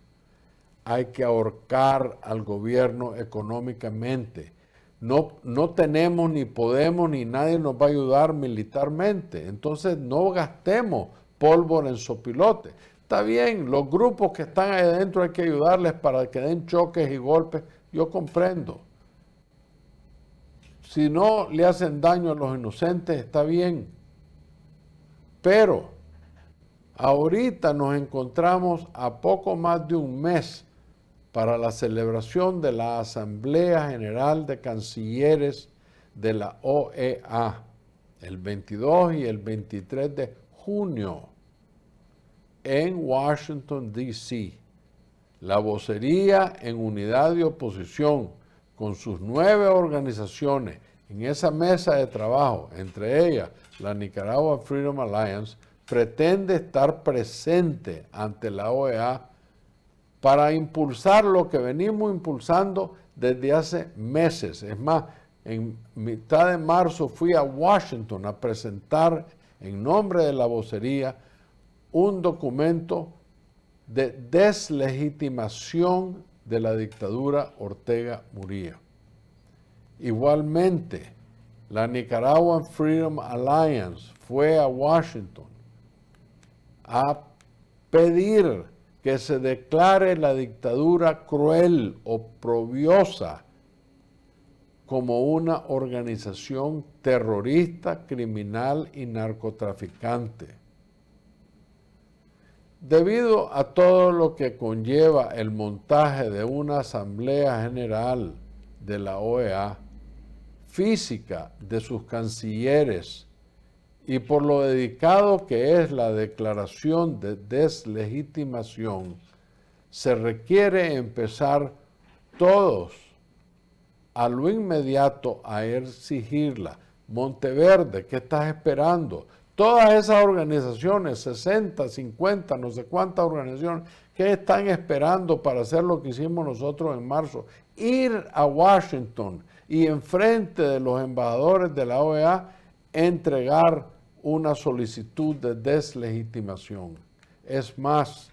hay que ahorcar al gobierno económicamente. No tenemos, ni podemos, ni nadie nos va a ayudar militarmente. Entonces no gastemos pólvora en sopilote. Está bien, los grupos que están ahí adentro hay que ayudarles para que den choques y golpes. Yo comprendo. Si no le hacen daño a los inocentes, está bien. Pero ahorita nos encontramos a poco más de un mes para la celebración de la Asamblea General de Cancilleres de la OEA, el 22 y el 23 de junio, en Washington, D.C. La vocería en unidad de oposición, con sus 9 organizaciones, en esa mesa de trabajo, entre ellas la Nicaragua Freedom Alliance, pretende estar presente ante la OEA para impulsar lo que venimos impulsando desde hace meses. Es más, en mitad de marzo fui a Washington a presentar en nombre de la vocería un documento de deslegitimación de la dictadura Ortega Murillo. Igualmente, la Nicaraguan Freedom Alliance fue a Washington a pedir que se declare la dictadura cruel, oprobiosa, como una organización terrorista, criminal y narcotraficante. Debido a todo lo que conlleva el montaje de una Asamblea General de la OEA, física de sus cancilleres, y por lo dedicado que es la declaración de deslegitimación, se requiere empezar todos a lo inmediato a exigirla. Monteverde, ¿qué estás esperando? Todas esas organizaciones, 60, 50, no sé cuántas organizaciones, ¿qué están esperando para hacer lo que hicimos nosotros en marzo? Ir a Washington y enfrente de los embajadores de la OEA entregar una solicitud de deslegitimación. Es más,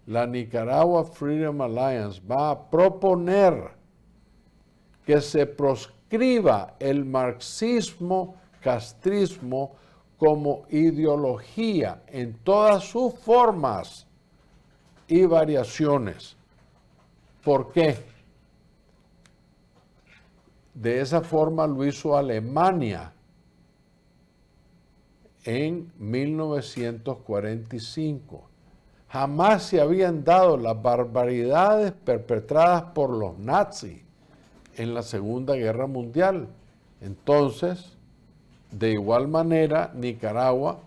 la Nicaragua Freedom Alliance va a proponer que se proscriba el marxismo-castrismo como ideología en todas sus formas y variaciones. ¿Por qué? De esa forma lo hizo Alemania en 1945. Jamás se habían dado las barbaridades perpetradas por los nazis en la Segunda Guerra Mundial. Entonces, de igual manera, Nicaragua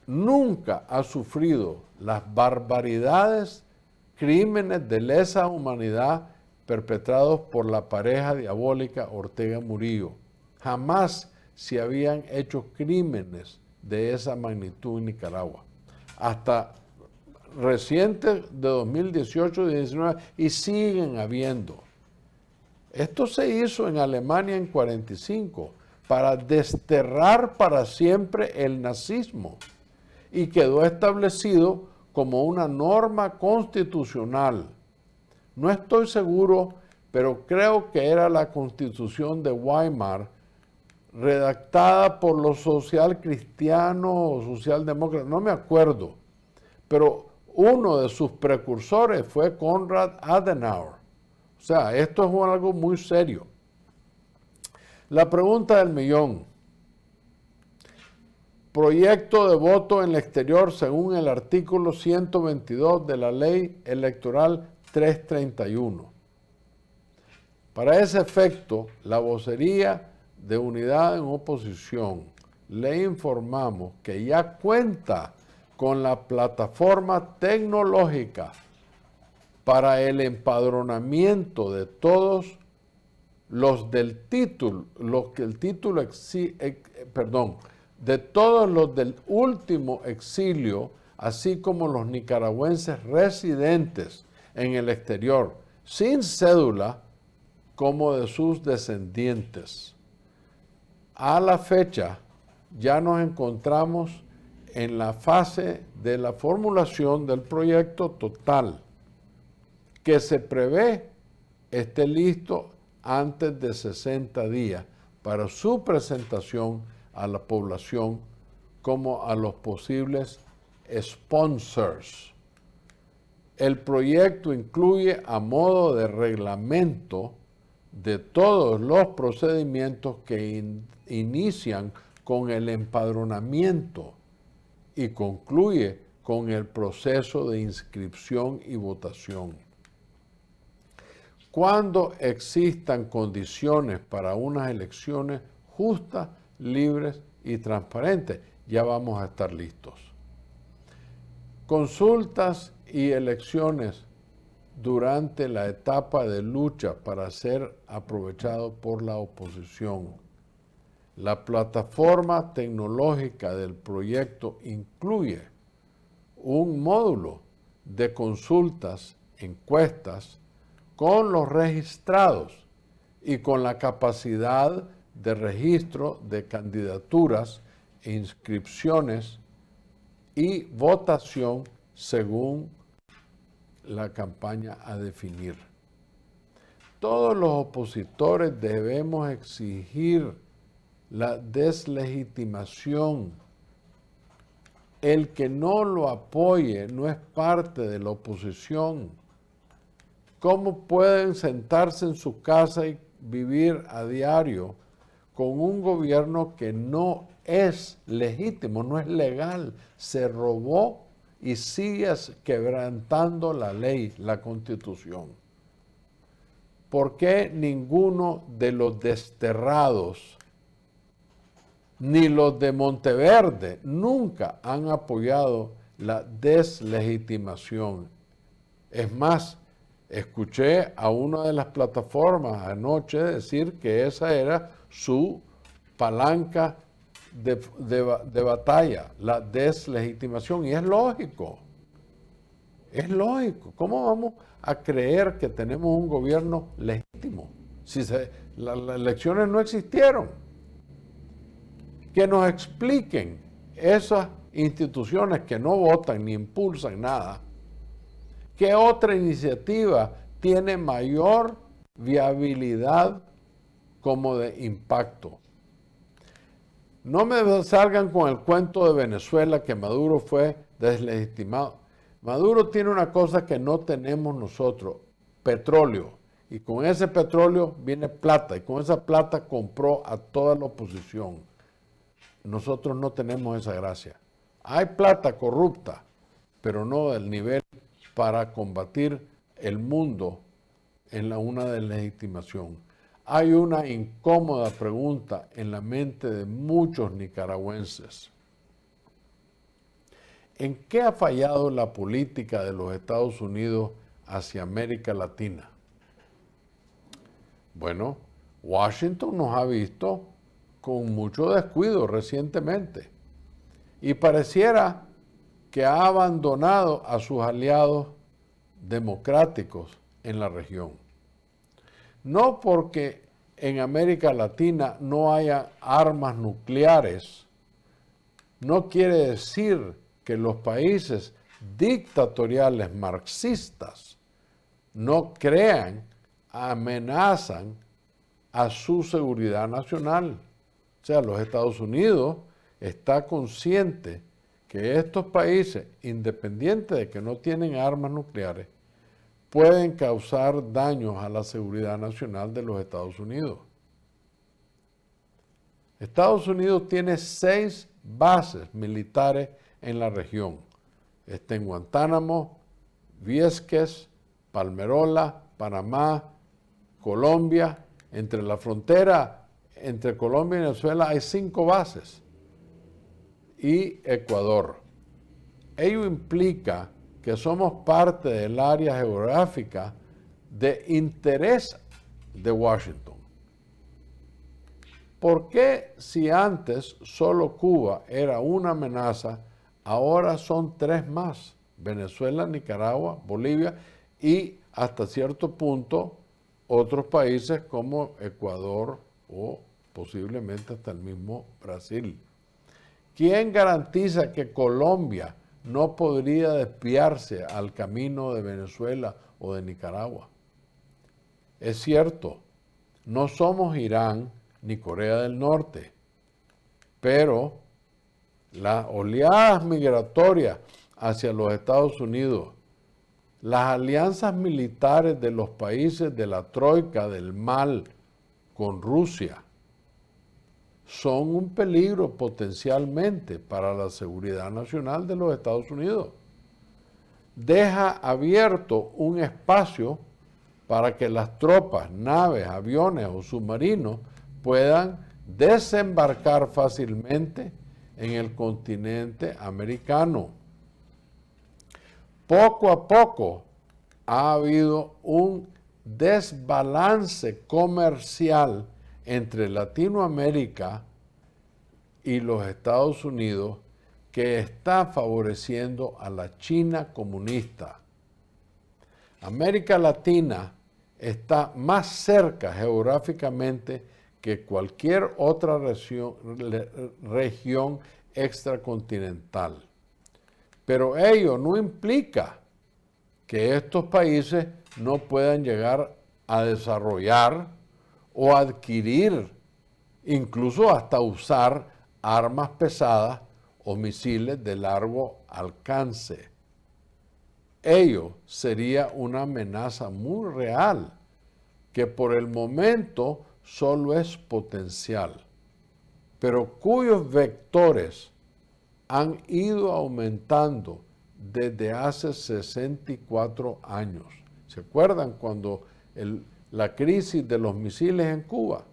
nunca ha sufrido las barbaridades, crímenes de lesa humanidad perpetrados por la pareja diabólica Ortega Murillo. Jamás se habían hecho crímenes de esa magnitud en Nicaragua. hasta recientes de 2018 y 2019 y siguen habiendo. Esto se hizo en Alemania en 1945 para desterrar para siempre el nazismo y quedó establecido como una norma constitucional. No estoy seguro, pero creo que era la Constitución de Weimar, redactada por los socialcristianos o socialdemócratas, no me acuerdo, pero uno de sus precursores fue Konrad Adenauer. O sea, esto es algo muy serio. La pregunta del millón. Proyecto de voto en el exterior según el artículo 122 de la Ley Electoral 331. Para ese efecto, la vocería de Unidad en Oposición le informamos que ya cuenta con la plataforma tecnológica para el empadronamiento de todos los del título, de todos los del último exilio, así como los nicaragüenses residentes en el exterior, sin cédula, como de sus descendientes. A la fecha, ya nos encontramos en la fase de la formulación del proyecto total, que se prevé esté listo antes de 60 días para su presentación a la población como a los posibles sponsors. El proyecto incluye a modo de reglamento de todos los procedimientos que inician con el empadronamiento y concluye con el proceso de inscripción y votación. Cuando existan condiciones para unas elecciones justas, libres y transparentes, ya vamos a estar listos. Consultas y elecciones durante la etapa de lucha para ser aprovechado por la oposición. La plataforma tecnológica del proyecto incluye un módulo de consultas, encuestas, con los registrados y con la capacidad de registro de candidaturas, inscripciones y votación según la campaña a definir. Todos los opositores debemos exigir la deslegitimación. El que no lo apoye no es parte de la oposición. ¿Cómo pueden sentarse en su casa y vivir a diario con un gobierno que no es legítimo, no es legal? Se robó y sigue quebrantando la ley, la Constitución. ¿Por qué ninguno de los desterrados, ni los de Monteverde, nunca han apoyado la deslegitimación? Es más, escuché a una de las plataformas anoche decir que esa era su palanca de batalla, la deslegitimación, y es lógico. Es lógico. ¿Cómo vamos a creer que tenemos un gobierno legítimo si las elecciones no existieron? Que nos expliquen esas instituciones que no votan ni impulsan nada. ¿Qué otra iniciativa tiene mayor viabilidad como de impacto? No me salgan con el cuento de Venezuela que Maduro fue deslegitimado. Maduro tiene una cosa que no tenemos nosotros, petróleo. Y con ese petróleo viene plata. Y con esa plata compró a toda la oposición. Nosotros no tenemos esa gracia. Hay plata corrupta, pero no del nivel para combatir el mundo en una deslegitimación. Hay una incómoda pregunta en la mente de muchos nicaragüenses. ¿En qué ha fallado la política de los Estados Unidos hacia América Latina? Bueno, Washington nos ha visto con mucho descuido recientemente y pareciera que ha abandonado a sus aliados democráticos en la región. No porque en América Latina no haya armas nucleares, no quiere decir que los países dictatoriales marxistas no crean, amenazan a su seguridad nacional. O sea, los Estados Unidos está consciente que estos países, independientes de que no tienen armas nucleares, pueden causar daños a la seguridad nacional de los Estados Unidos. Estados Unidos tiene 6 bases militares en la región. Está en Guantánamo, Viesques, Palmerola, Panamá, Colombia. Entre la frontera entre Colombia y Venezuela hay 5 bases. Y Ecuador. Ello implica que somos parte del área geográfica de interés de Washington. ¿Por qué si antes solo Cuba era una amenaza, ahora son 3 más? Venezuela, Nicaragua, Bolivia y hasta cierto punto otros países como Ecuador o posiblemente hasta el mismo Brasil. ¿Quién garantiza que Colombia no podría desviarse al camino de Venezuela o de Nicaragua? Es cierto, no somos Irán ni Corea del Norte, pero las oleadas migratorias hacia los Estados Unidos, las alianzas militares de los países de la troika del mal con Rusia, son un peligro potencialmente para la seguridad nacional de los Estados Unidos. Deja abierto un espacio para que las tropas, naves, aviones o submarinos puedan desembarcar fácilmente en el continente americano. Poco a poco ha habido un desbalance comercial entre Latinoamérica y los Estados Unidos que está favoreciendo a la China comunista. América Latina está más cerca geográficamente que cualquier otra región extracontinental. Pero ello no implica que estos países no puedan llegar a desarrollar o adquirir, incluso hasta usar armas pesadas o misiles de largo alcance. Ello sería una amenaza muy real, que por el momento solo es potencial, pero cuyos vectores han ido aumentando desde hace 64 años. ¿Se acuerdan cuando la crisis de los misiles en Cuba?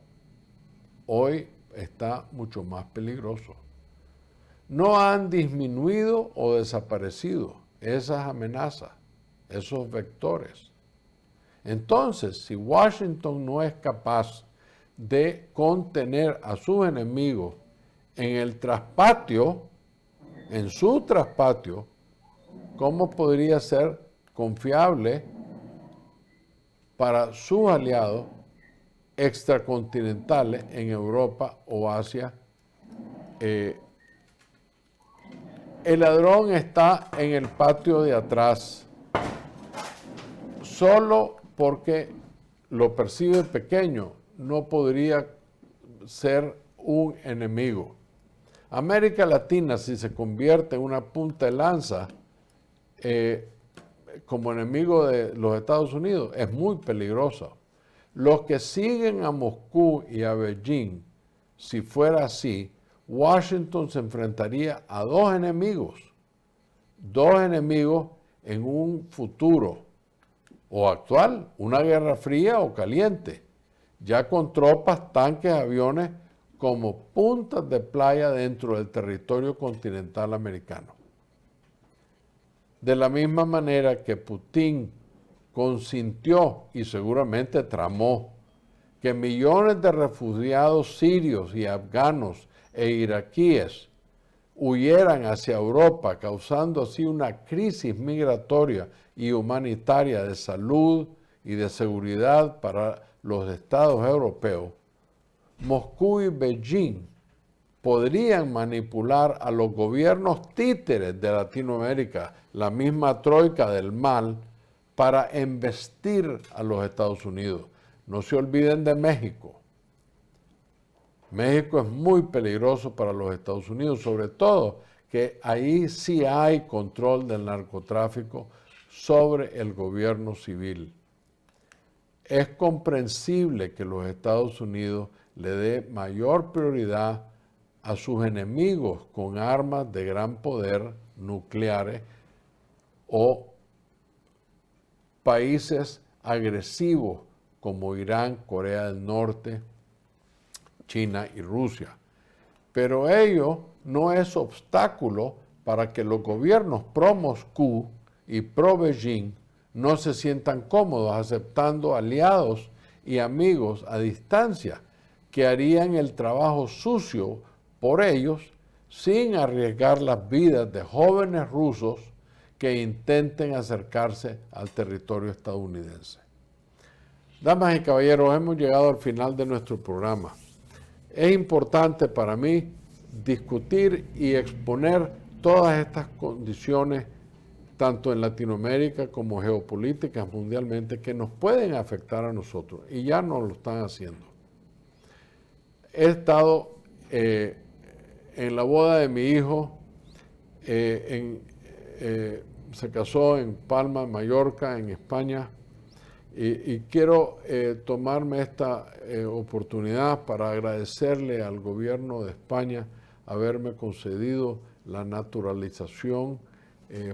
Hoy está mucho más peligroso. No han disminuido o desaparecido esas amenazas, esos vectores. Entonces, si Washington no es capaz de contener a sus enemigos en el traspatio, en su traspatio, ¿cómo podría ser confiable para sus aliados extracontinentales en Europa o Asia? El ladrón está en el patio de atrás, solo porque lo percibe pequeño, no podría ser un enemigo. América Latina, si se convierte en una punta de lanza como enemigo de los Estados Unidos, es muy peligrosa. Los que siguen a Moscú y a Beijing, si fuera así, Washington se enfrentaría a dos enemigos en un futuro, o actual, una guerra fría o caliente, ya con tropas, tanques, aviones, como puntas de playa dentro del territorio continental americano. De la misma manera que Putin consintió y seguramente tramó que millones de refugiados sirios y afganos e iraquíes huyeran hacia Europa, causando así una crisis migratoria y humanitaria de salud y de seguridad para los estados europeos, Moscú y Beijing podrían manipular a los gobiernos títeres de Latinoamérica, la misma troika del mal, para embestir a los Estados Unidos. No se olviden de México. México es muy peligroso para los Estados Unidos, sobre todo que ahí sí hay control del narcotráfico sobre el gobierno civil. Es comprensible que los Estados Unidos le dé mayor prioridad a sus enemigos con armas de gran poder nucleares o países agresivos como Irán, Corea del Norte, China y Rusia. Pero ello no es obstáculo para que los gobiernos pro-Moscú y pro-Beijing no se sientan cómodos aceptando aliados y amigos a distancia que harían el trabajo sucio por ellos sin arriesgar las vidas de jóvenes rusos que intenten acercarse al territorio estadounidense. Damas y caballeros, hemos llegado al final de nuestro programa. Es importante para mí discutir y exponer todas estas condiciones, tanto en Latinoamérica como geopolíticas mundialmente, que nos pueden afectar a nosotros, y ya nos lo están haciendo. He estado en la boda de mi hijo, se casó en Palma, Mallorca, en España, y quiero tomarme esta oportunidad para agradecerle al gobierno de España haberme concedido la naturalización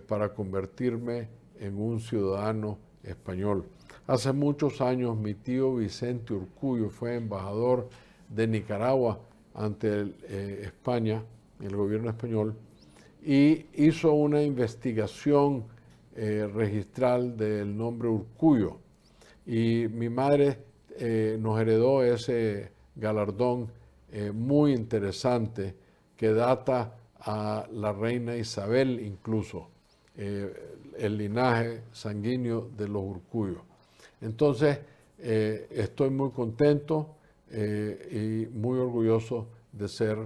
para convertirme en un ciudadano español. Hace muchos años mi tío Vicente Urkullu fue embajador de Nicaragua ante España, el gobierno español, y hizo una investigación registral del nombre Urkullu. Y mi madre nos heredó ese galardón muy interesante que data a la reina Isabel incluso, el linaje sanguíneo de los Urkullu. Entonces, estoy muy contento y muy orgulloso de ser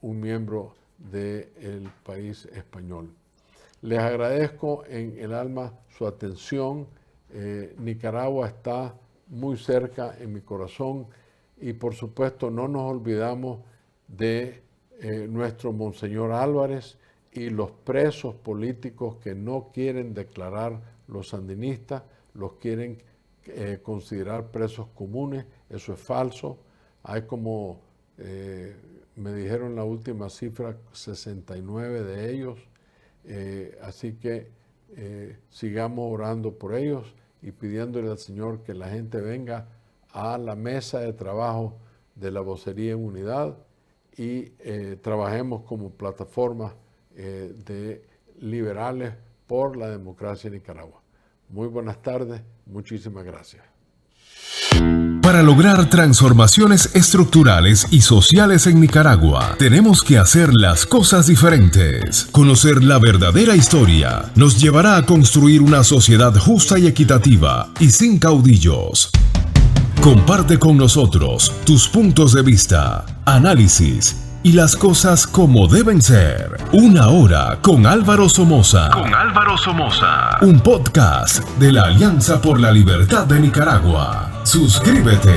un miembro del país español. Les agradezco en el alma su atención. Nicaragua está muy cerca en mi corazón y por supuesto no nos olvidamos de nuestro Monseñor Álvarez y los presos políticos que no quieren declarar los sandinistas, los quieren considerar presos comunes. Eso es falso. Hay como, me dijeron la última cifra, 69 de ellos. Así que sigamos orando por ellos y pidiéndole al Señor que la gente venga a la mesa de trabajo de la Vocería en Unidad y trabajemos como plataforma de liberales por la democracia en Nicaragua. Muy buenas tardes, muchísimas gracias. Para lograr transformaciones estructurales y sociales en Nicaragua, tenemos que hacer las cosas diferentes. Conocer la verdadera historia nos llevará a construir una sociedad justa y equitativa y sin caudillos. Comparte con nosotros tus puntos de vista, análisis y las cosas como deben ser. Una hora con Álvaro Somoza. Un podcast de la Alianza por la Libertad de Nicaragua. Suscríbete.